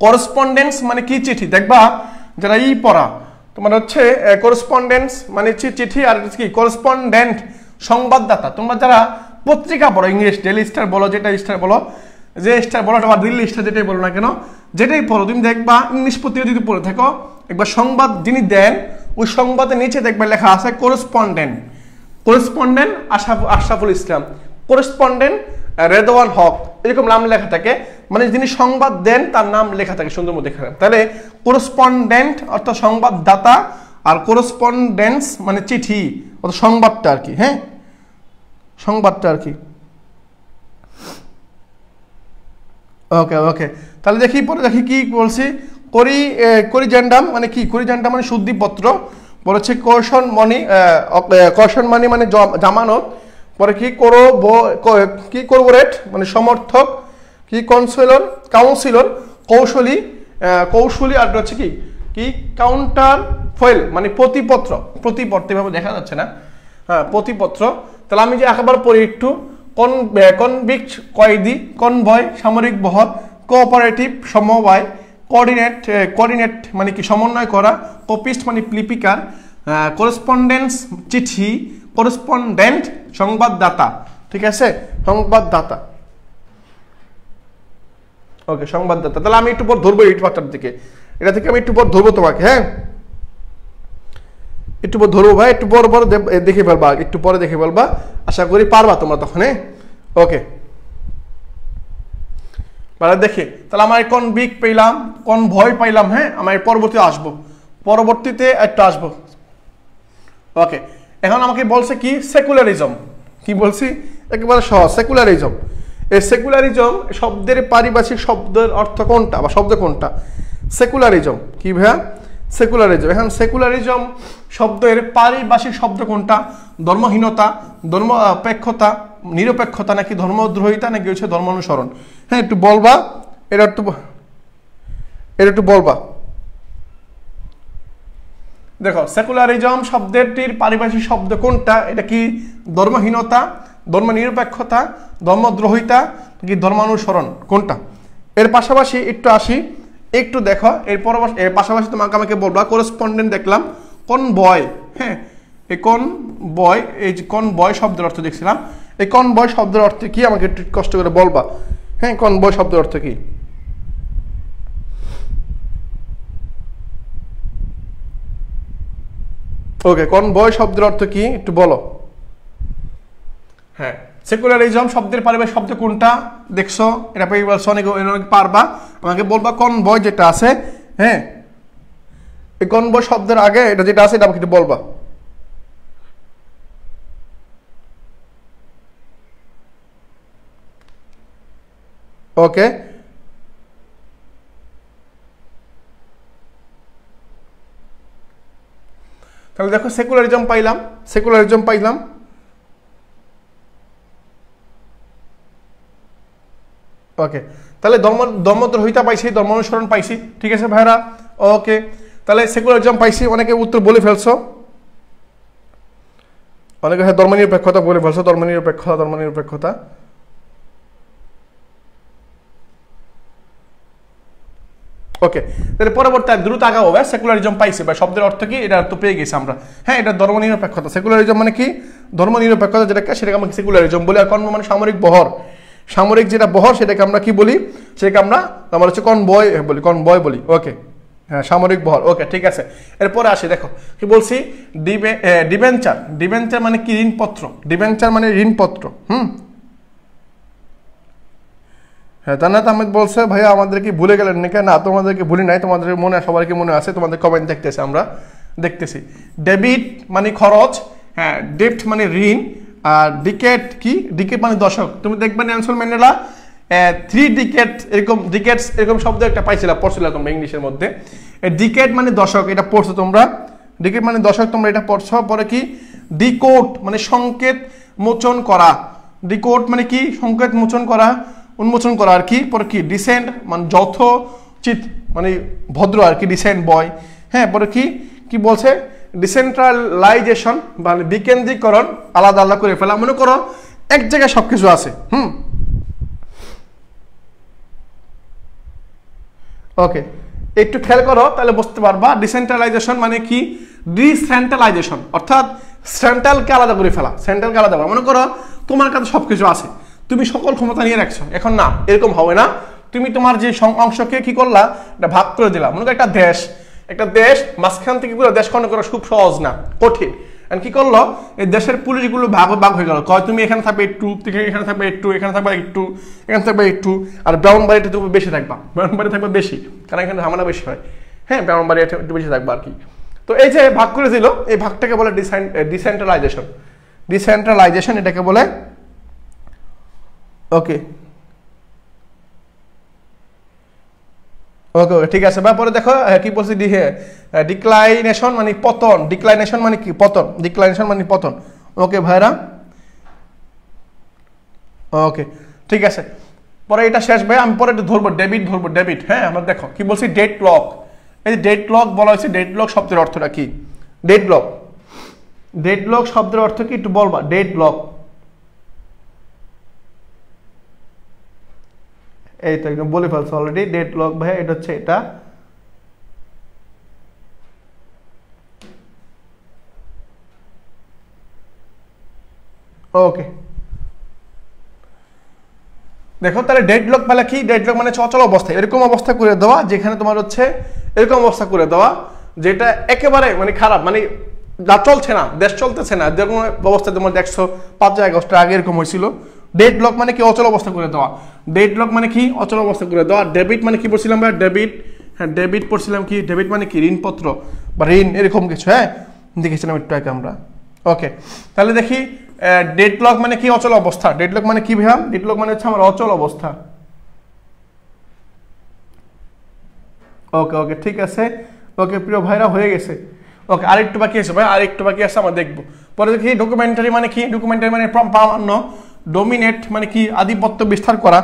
করেসপন্ডেন্স মানে কি? চিঠি। দেখবা যারা পড়া তোমার হচ্ছে করেসপন্ডেন্স মানে চিঠি, আর কি করেসপন্ডেন্ট সংবাদদাতা। তোমরা যারা পত্রিকা পড়ো, ইংলিশ ডেইলি স্টার বলো, যেটা স্টার বলো, যে স্টার বলো বা দিল্লি স্টার যেটাই বলো না কেন, যেটাই পড়ো তুমি দেখবা ইংলিশ পত্রিকা যদি পড়ে থাকো, একবার সংবাদ যিনি দেন ওই সংবাদের নিচে দেখবে লেখা আছে correspondent. Correspondent Ashraful Islam, correspondent Redwan হক, এরকম নাম লেখা থাকে। মানে যিনি সংবাদ দেন তার নাম লেখা থাকে সুন্দর মধ্যে এখানে। তাহলে করেসপন্ডেন্ট অর্থাৎ সংবাদদাতা, আর করেসপন্ডেন্স মানে চিঠি অর্থাৎ সংবাদটা আর কি। হ্যাঁ সংবাদটা আর কি। ওকে ওকে। তাহলে দেখি পরে দেখি কি বলছি। করিজেন্ডাম মানে কি? করিজেন্ডাম মানে শুদ্ধিপত্র। বলেছে কৌশন মানি মানে জামানত। পরে কি কি করবোরেট মানে সমর্থক। কি কাউন্সিলর কৌশলী। কৌশলী আর হচ্ছে কি কি কাউন্টার ফয়েল মানে প্রতিপত্র। প্রতিপত্র এভাবে দেখা যাচ্ছে না, হ্যাঁ প্রতিপত্র। তাহলে আমি যে একবার পড়ি একটু। কনভিক্ট কয়েদি, কনভয় সামরিক বহর, কোঅপারেটিভ সমবায়, কোঅর্ডিনেট মানে কি সমন্বয় করা, কপিস্ট মানে লিপিকার, করেসপন্ডেন্স চিঠি, করেসপন্ডেন্ট সংবাদদাতা। ঠিক আছে সংবাদদাতা। ওকে সংবাদদাতা। তাহলে আমি একটু পর ধরবো এই পাঁচটার দিকে, এটা থেকে আমি একটু পর ধরবো তোমাকে। হ্যাঁ একটু পর ধরবো ভাই, একটু পর দেখে ফেলবা, একটু পরে দেখে ফেলবা, আশা করি পারবা তোমরা তখন। হ্যাঁ ওকে দেখি। তাহলে আমার কনভিক্ট পেলাম, কনভয় পাইলাম। হ্যাঁ আমার পরবর্তী আসবো, পরবর্তীতে একটু আসবো। ওকে এখন আমাকে বলছে কি? সেকুলারিজম। কি বলছি? একেবারে সহজ, সেকুলারিজম। এই সেকুলারিজম শব্দের পারিভাষিক শব্দের অর্থ কোনটা বা শব্দ কোনটা? সেকুলারিজম। কি ভাইয়া? সেকুলারিজম। এখন সেকুলারিজম শব্দের পারিভাষিক শব্দ কোনটা? ধর্মহীনতা, ধর্মপেক্ষতা, নিরপেক্ষতা, নাকি ধর্মদ্রোহিতা, নাকি হচ্ছে ধর্মানুসরণ? হ্যাঁ একটু বলবা, এটা একটু বলবা। দেখো সেকুলারিজম শব্দটির পারিভাষিক শব্দ কোনটা? এটা কি ধর্মহীনতা, ধর্মনিরপেক্ষতা, ধর্মদ্রোহিতা, কি ধর্মানুসরণ? কোনটা? এর পাশাপাশি একটু আসি, একটু দেখো এর পাশাপাশি তোমাকে আমাকে বলবা করেসপন্ডেন্ট দেখলাম, কনভয়। হ্যাঁ এই কনভয়, এই যে কনভয় শব্দের অর্থ দেখছিলাম, এই কনভয় শব্দের অর্থ কি আমাকে একটু কষ্ট করে বলবা। হ্যাঁ কনভয় শব্দের অর্থ কি? ওকে কনভয় শব্দের অর্থ কি একটু বলো। হ্যাঁ সেকুলারিজম শব্দের পারিভাষিক শব্দ কোনটা দেখছো? এটা পেয়ে বলছো, অনেক পারবা। আমাকে বলবা কনভয় যেটা আছে, হ্যাঁ এই কনভয় শব্দের আগে এটা যেটা আছে এটা আমাকে একটু বলবা। ওকে তাহলে দেখো সেকুলারিজম পাইলাম, সেকুলারিজম পাইলাম। ওকে, তাহলে ধর্মদ্রোহিতা পাইছি, ধর্ম অনুসরণ পাইছি, ঠিক আছে ভাইরা? ওকে, তাহলে সেকুলারিজম পাইছি, অনেকে উত্তর বলে ফেলছো, অনেকে হ্যাঁ ধর্মনিরপেক্ষতা বলে ফেলছো, ধর্মনিরপেক্ষতা, ধর্মনিরপেক্ষতা। ওকে, তাহলে পরবর্তী দ্রুত আগাবো ভাই। সেকুলারিজম পাইছি ভাই, শব্দের অর্থ কি, এটা তো পেয়ে গেছি আমরা। হ্যাঁ, এটা ধর্মনিরপেক্ষতা। সেকুলারিজম মানে কি? ধর্মনিরপেক্ষতা, যেটাকে সেটাকে আমরা সেকুলারিজম বলি। আর কনভয় মানে সামরিক বহর, সামরিক যেটা বহর সেটাকে আমরা কি বলি? সেটাকে আমরা হচ্ছে কনভয় বলি, কনভয় বলি। ওকে, হ্যাঁ, সামরিক বহর। ওকে, ঠিক আছে। এরপরে আসি, দেখো কি বলছি, ডিবেঞ্চার। ডিবেঞ্চার মানে কি? ঋণপত্র। ডিবেঞ্চার মানে ঋণপত্র। হ্যাঁ, জান্নাত আহমেদ বলছে ভাইয়া আমাদের কি ভুলে গেলেন নাকি? না, তোমাদেরকে ভুলি নাই, তোমাদের মনে, সবাইকে মনে আছে, তোমাদের কমেন্ট দেখতেছি, আমরা দেখতেছি। ডেবিট মানে খরচ, হ্যাঁ, ডেপ্ট মানে ঋণ, আর ডিকেট কি? ডিকেট মানে দশক। তুমি দেখবে নেলসন ম্যান্ডেলা 3 ডিকেট এরকম, ডিকেটস এরকম শব্দ একটা পাইছিলা, পড়ছিলা তোমরা ইংলিশের মধ্যে। ডিকেট মানে দশক, এটা পড়ছো তোমরা। ডিকেট মানে দশক, তোমরা এটা পড়ছো। পরে কি? ডিকোড মানে সংকেত মোচন করা। ডিকোড মানে কি? সংকেত মোচন করা, উন্মোচন করা আর কি। পরে কি? ডিসেন্ট মানে যথোচিত মানে ভদ্র আর কি, ডিসেন্ট বয়। হ্যাঁ, পরে কি কি বলছে? ডিসেন্ট্রালাইজেশন মানে বিকেন্দ্রীকরণ, আলাদা আলাদা করে ফেলা। মনে করো এক জায়গায় সবকিছু আছে। ওকে, একটু খেয়াল করো তাহলে বুঝতে পারবা। ডিসেন্ট্রালাইজেশন মানে কি? ডিসেন্ট্রালাইজেশন অর্থাৎ সেন্ট্রালকে আলাদা করে ফেলা, সেন্ট্রালকে আলাদা করা। মনে করো তোমার কাছে সবকিছু আছে, তুমি সকল ক্ষমতা নিয়ে রাখছো, এখন না, এরকম হবে না। তুমি তোমার যে অংশকে কি করলা? এটা ভাগ করে দিলা। মনে করো একটা দেশ, একটা দেশ মাঝখান থেকে পুরো দেশ খন্ড করা খুব সহজ না, কঠিন। কি করলো? এই দেশের পুলিশগুলো ভাগ ভাগ হয়ে গেল। কয় তুমি এখানে থাকবে একটু, এখানে থাকবে একটু, এখানে থাকবে একটু, এখানে থাকবে একটু। আর ব্রাউনবাড়িতে তুমি বেশি থাকবা, ব্রাউনবাড়ি থাকবে বেশি, কারণ এখানে ঝামেলা বেশি হয়। হ্যাঁ, ব্রাউনবাড়ি একটু বেশি থাকবা আর কি। তো এই যে ভাগ করে দিল, এই ভাগটাকে বলে ডিসেন্ট্রালাইজেশন। ডিসেন্ট্রালাইজেশন এটাকে বলে। ওকে, ওকে, ঠিক আছে। পরে দেখো কি বলছি, ডিক্লাইনেশন মানে পতন। ডিক্লাইনেশন মানে কি? পতন। ডিক্লাইনেশন মানে পতন। ওকে ভাইরা, ওকে, ঠিক আছে। পরে এটা শেষ ভাই, আমি পরে একটু ধরবো, ডেবিট ধরবো, ডেবিট। হ্যাঁ, আমরা দেখো কি বলছি, ডেড লক। এই যে ডেড লক বলা হয়েছে, ডেড লক শব্দের অর্থটা কি? ডেড লক, ডেড লক শব্দের অর্থ কি একটু বলবা? ডেড লক, এই তো একদম বলে ফেলছো অলরেডি। ডেড লক ভাই, এটা হচ্ছে এটা। ওকে, দেখো তাহলে ডেডলক মানে কি? ডেডলক মানে অচল অবস্থা, এরকম অবস্থা করে দেওয়া যেখানে তোমার হচ্ছে এরকম অবস্থা করে দেওয়া যেটা একেবারে মানে খারাপ, মানে যা চলছে না, দেশ চলতেছে না, যেরকম অবস্থা তোমরা দেখছো 5 আগস্ট আগে এরকম হয়েছিল। ডেডলক মানে কি? অচল অবস্থা করে দেওয়া। ডেডলক মানে কি? অচল অবস্থা করে দেওয়া। ডেবিট মানে কি পড়ছিলাম ভাই? ডেবিট, হ্যাঁ, ডেবিট পড়ছিলাম কি? ডেবিট মানে কি? ঋণপত্র বা ঋণ, এরকম কিছু। হ্যাঁ, দেখেছিলাম একটু আগে আমরা। ওকে, তাহলে দেখি ডেডলক মানে কি? অচল অবস্থা। ডেডলক মানে কি ভাইয়া? ডেডলক মানে হচ্ছে আমার অচল অবস্থা। ওকে, ওকে, ঠিক আছে। ওকে প্রিয় ভাইরা, হয়ে গেছে। ওকে, আরেকটু বাকি আছে ভাই, আরেকটু বাকি আছে, আমরা দেখবো। পরে দেখি ডকুমেন্টারি মানে কি? ডকুমেন্টারি মানে প্রামাণ্য। ডোমিনেট মানে কি? আধিপত্য বিস্তার করা।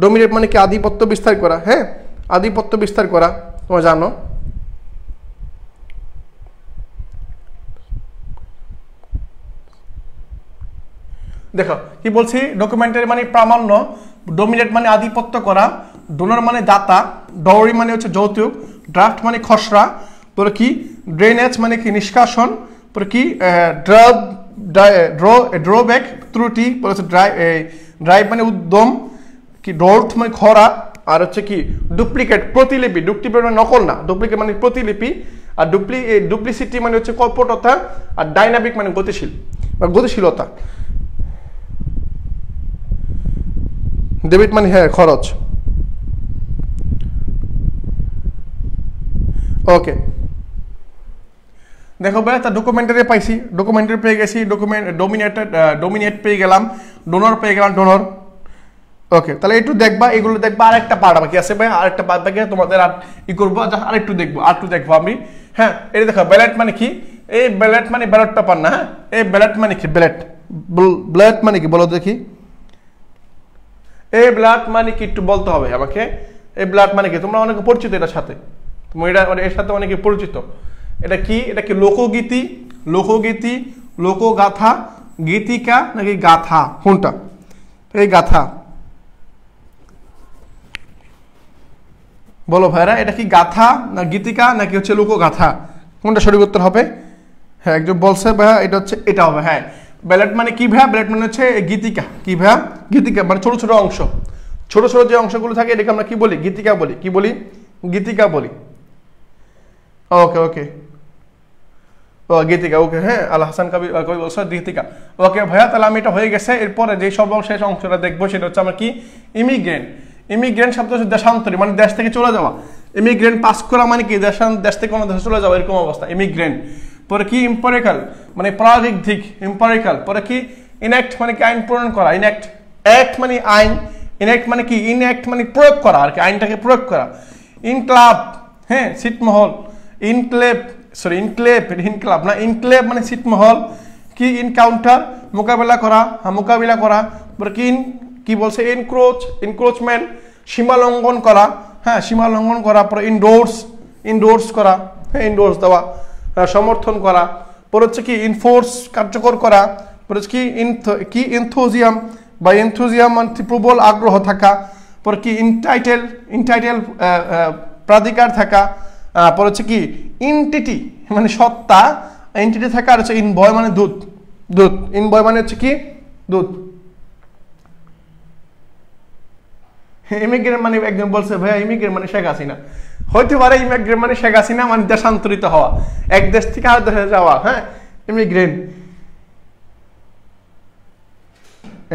ডোমিনেট মানে কি? আধিপত্য বিস্তার করা। হ্যাঁ, আধিপত্য বিস্তার করা, তোমরা জানো। দেখো কি বলছি, ডকুমেন্টারি মানে প্রামাণ্য, ডোমিনেট মানে আধিপত্য করা, ডোনার মানে দাতা, ডাউরি মানে হচ্ছে যৌতুক, ড্রাফট মানে খসড়া, পরে কি ড্রেনেজ মানে কি নিষ্কাশন, পরে কি ড্রব্যাক ত্রুটি, পরে হচ্ছে ড্রাইভ মানে উদ্যম, কি ডোর্ট মানে খরা, আর হচ্ছে কি ডুপ্লিকেট প্রতিলিপি, ডুপ্লিকেট মানে নকল না, ডুপ্লিকেট মানে প্রতিলিপি, আর ডুপ্লিসিটি মানে হচ্ছে কপটতা, আর ডাইনামিক মানে গতিশীল বা গতিশীলতা। ডেবিট মানে হ্যাঁ খরচ। ওকে দেখো ভাই, তা ডকুমেন্টারি পাইছি, ডকুমেন্টারি পেয়ে গেছি, ডোমিনেট পেয়ে গেলাম, ডোনর পেয়ে গেলাম, ডোনর। ওকে তাহলে একটু দেখবা, এগুলো দেখবা, আরেকটা পার্ট বাকি আছে ভাই, আরেকটা পার্ট বাকি তোমাদের আর ই করবো, আরেকটু দেখবো, আরেকটু দেখবো আমি। হ্যাঁ এটা দেখো, ব্যালেট মানে কি? এই ব্যালট মানে ব্যালট পেপার না, হ্যাঁ এই ব্যালট মানে কি, ব্যালট মানে কি বলো দেখি, এই ব্লাড মানে কি একটু বলতে হবে আমাকে, এই ব্লাড মানে কি, তোমরা অনেকে পরিচিত এটার সাথে, তোমরা এর সাথে অনেকে পরিচিত। এটা কি, এটা কি লোকগীতি, লোকগীতি, লোকগাথা, গীতিকা নাকি গাথা, কোনটা? এই গাথা, বলো ভাইরা এটা কি গাথা না গীতিকা নাকি হচ্ছে লোকগাথা, কোনটা সঠিক উত্তর হবে? হ্যাঁ একজন বলছে ভাইয়া এটা হচ্ছে, এটা হবে। হ্যাঁ ব্যালেট মানে কি ভাইয়া, ব্যালেট মানে হচ্ছে গীতিকা, কি ভাইয়া গীতিকা মানে ছোট ছোট অংশ, ছোট ছোট যে অংশগুলো থাকে এটাকে আমরা কি বলি, গীতিকা বলি, কি বলি, গীতিকা বলি। ওকে ওকে ও গীতিকা, ওকে হ্যাঁ আল হাসান কবি বলছো গীতিকা। ওকে ভাইয়া তাহলে আমি এটা হয়ে গেছে। এরপরে যে সর্বশেষ অংশটা দেখবো সেটা হচ্ছে আমার কি, ইমিগ্রেন্ট। ইমিগ্রেন্ট শব্দ হচ্ছে দেশান্তরী, মানে দেশ থেকে চলে যাওয়া। ইমিগ্রেন্ট পাস করা মানে কি, দেশ থেকে কোনো দেশে চলে যাওয়া এরকম অবস্থা, ইমিগ্রেন্ট। পরে কি ইম্পেরিক্যাল মানে প্রায়োগিক দিক, ইম্পেরিক্যাল। পরে কি ইনঅ্যাক্ট মানে কি আইন প্রণয়ন করা, ইনঅ্যাক্ট, অ্যাক্ট মানে আইন, ইনঅ্যাক্ট মানে কি, ইনঅ্যাক্ট মানে প্রয়োগ করা আর কি, আইনটাকে প্রয়োগ করা। ইনক্লাব, হ্যাঁ ছিটমহল, ইনক্লেভ, সরি ইনক্লেভ, ইনক্লাব না, ইনক্লেভ মানে ছিটমহল। কি ইনকাউন্টার মোকাবেলা করা, হ্যাঁ মোকাবিলা করা। পরে কি কি বলছে, এনক্রোচ, এনক্রোচমেন্ট সীমা লঙ্ঘন করা, হ্যাঁ সীমা লঙ্ঘন করা। পরে ইনডোর্স, ইনডোর্স করা, হ্যাঁ ইনডোর্স দেওয়া, সমর্থন করা। পরে হচ্ছে কি ইনফোর্স কার্যকর করা। পরে হচ্ছে কি এনথুজিয়াম বা এনথুজিয়াম মানে প্রবল আগ্রহ থাকা। পরে কি ইনটাইটেল, ইনটাইটেল প্রাধিকার থাকা। পরে হচ্ছে কি ইনটিটি মানে সত্তা, এন্টিটি থাকা। আর হচ্ছে ইনভয় মানে দূত, দূত, ইনভয় মানে হচ্ছে কি দূত। ইমিগ্রেন্ট মানে একজন বলছে ভাইয়া ইমিগ্রেন্ট মানে শেখ হাসিনা, হইতে পারে ইমিগ্রেন্ট মানে শেখ হাসিনা মানে দেশান্তরিত হওয়া, এক দেশ থেকে আরেক দেশে যাওয়া, হ্যাঁ ইমিগ্রেন্ট,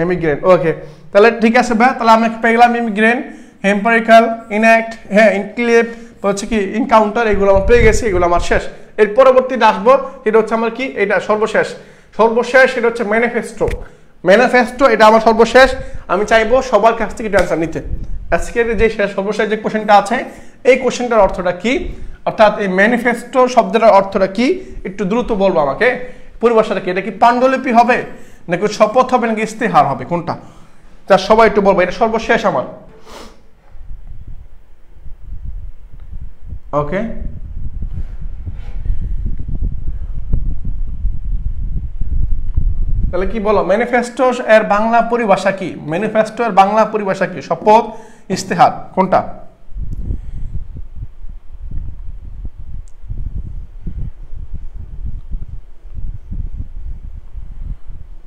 ইমিগ্রেন্ট। ওকে তাহলে ঠিক আছে ভাই, তাহলে আমরা পেয়ে গেলাম ইমিগ্রেন্ট, এম্পেরিক্যাল, ইনঅ্যাক্ট, হ্যাঁ ইনক্লেভ, হচ্ছে কি ইনকাউন্টার, এগুলো আমার পেয়ে গেছি, এগুলো আমার শেষ। এর পরবর্তীতে আসবো, এটা হচ্ছে আমার কি, এটা সর্বশেষ, সর্বশেষ এটা হচ্ছে ম্যানিফেস্টো। ম্যানিফেস্টো এটা আমার সর্বশেষ, আমি চাইবো সবার কাছ থেকে অ্যান্সার নিতে। আজকের যে সর্বশেষ যে কোশ্চেনটা আছে এই কোশ্চেনটার অর্থটা কি, অর্থাৎ এই ম্যানিফেস্টো শব্দটার অর্থটা কি একটু দ্রুত বলবো আমাকে, পরিভাষাটা কি, এটা কি পাণ্ডুলিপি হবে নাকি শপথ হবে নাকি ইস্তেহার হবে, কোনটা? তা সবাই একটু বলবো, এটা সর্বশেষ আমার। ওকে তাহলে কি বলো, ম্যানিফেস্টো এর বাংলা পরিভাষা কি, ম্যানিফেস্টো এর বাংলা পরিভাষা কি, শপথ ইস্তেহার কোনটা?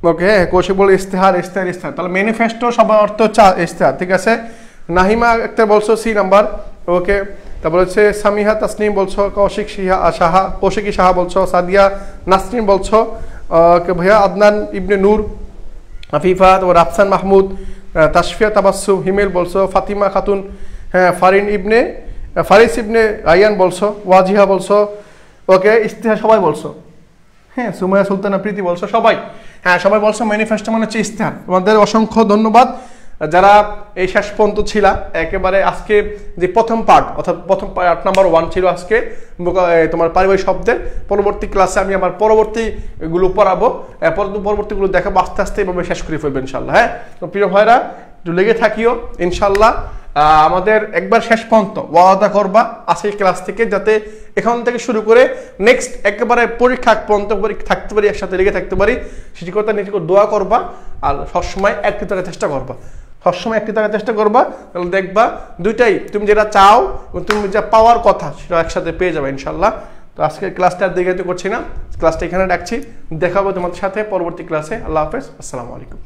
ওকে কৌশিক বলে ইস্তেহার, ইস্তেহার, ইস্তেহার। তাহলে ম্যানিফেস্টো সবার অর্থ হচ্ছে ইস্তেহার, ঠিক আছে। নাহিমা একটা বলছো সি নাম্বার, ওকে। তারপর হচ্ছে সামিহা তাসনিম বলছো, কৌশিক সাহা, কৌশিকী সাহা বলছো, সাদিয়া নাসরিন বলছো, ভাইয়া আদনান ইবনে নূর, আফিফা, তারপর রাফসান মাহমুদ, তাসফিয়া তাবাসসুম হিমেল বলছো, ফাতিমা খাতুন, হ্যাঁ ফারিস ইবনে আয়ান বলছো, ওয়াজিহা বলছো, ওকে ইস্তেহার সবাই বলছো, হ্যাঁ সুমাইয়া সুলতানা প্রীতি বলছো, সবাই হ্যাঁ সবাই বলছো ম্যানিফেস্টো মানে হচ্ছে ইস্তেহার। তোমাদের অসংখ্য ধন্যবাদ যারা এই শেষ পর্যন্ত ছিলা। একেবারে আজকে যে প্রথম পার্ট, অর্থাৎ প্রথম পার্ট নাম্বার 1 ছিল আজকে তোমার পারিবারিক শব্দের। পরবর্তী ক্লাসে আমি আমার পরবর্তীগুলো পড়াবো, পরবর্তীগুলো দেখাবো, আস্তে আস্তে এভাবে শেষ করে ফেলবো ইনশাল্লাহ। হ্যাঁ তো প্রিয় ভাইরা একটু লেগে থাকিও ইনশাল্লাহ। আমাদের একবার শেষ পর্যন্ত ওয়াদা করবা আজকের ক্লাস থেকে, যাতে এখান থেকে শুরু করে নেক্সট একেবারে পরীক্ষা পর্যন্ত থাকতে পারি, একসাথে লেগে থাকতে পারি। সেটি কথা নিজে দোয়া করবা আর সবসময় একটি থাকার চেষ্টা করবা, সবসময় একটি থাকার চেষ্টা করবা। তাহলে দেখবা দুইটাই, তুমি যেটা চাও এবং তুমি যা পাওয়ার কথা সেটা একসাথে পেয়ে যাবে ইনশাল্লাহ। তো আজকের ক্লাসটা আর দেখাতে করছি না, ক্লাসটা এখানে রাখছি, দেখাবো তোমাদের সাথে পরবর্তী ক্লাসে। আল্লাহ হাফেজ, আসসালামু আলাইকুম।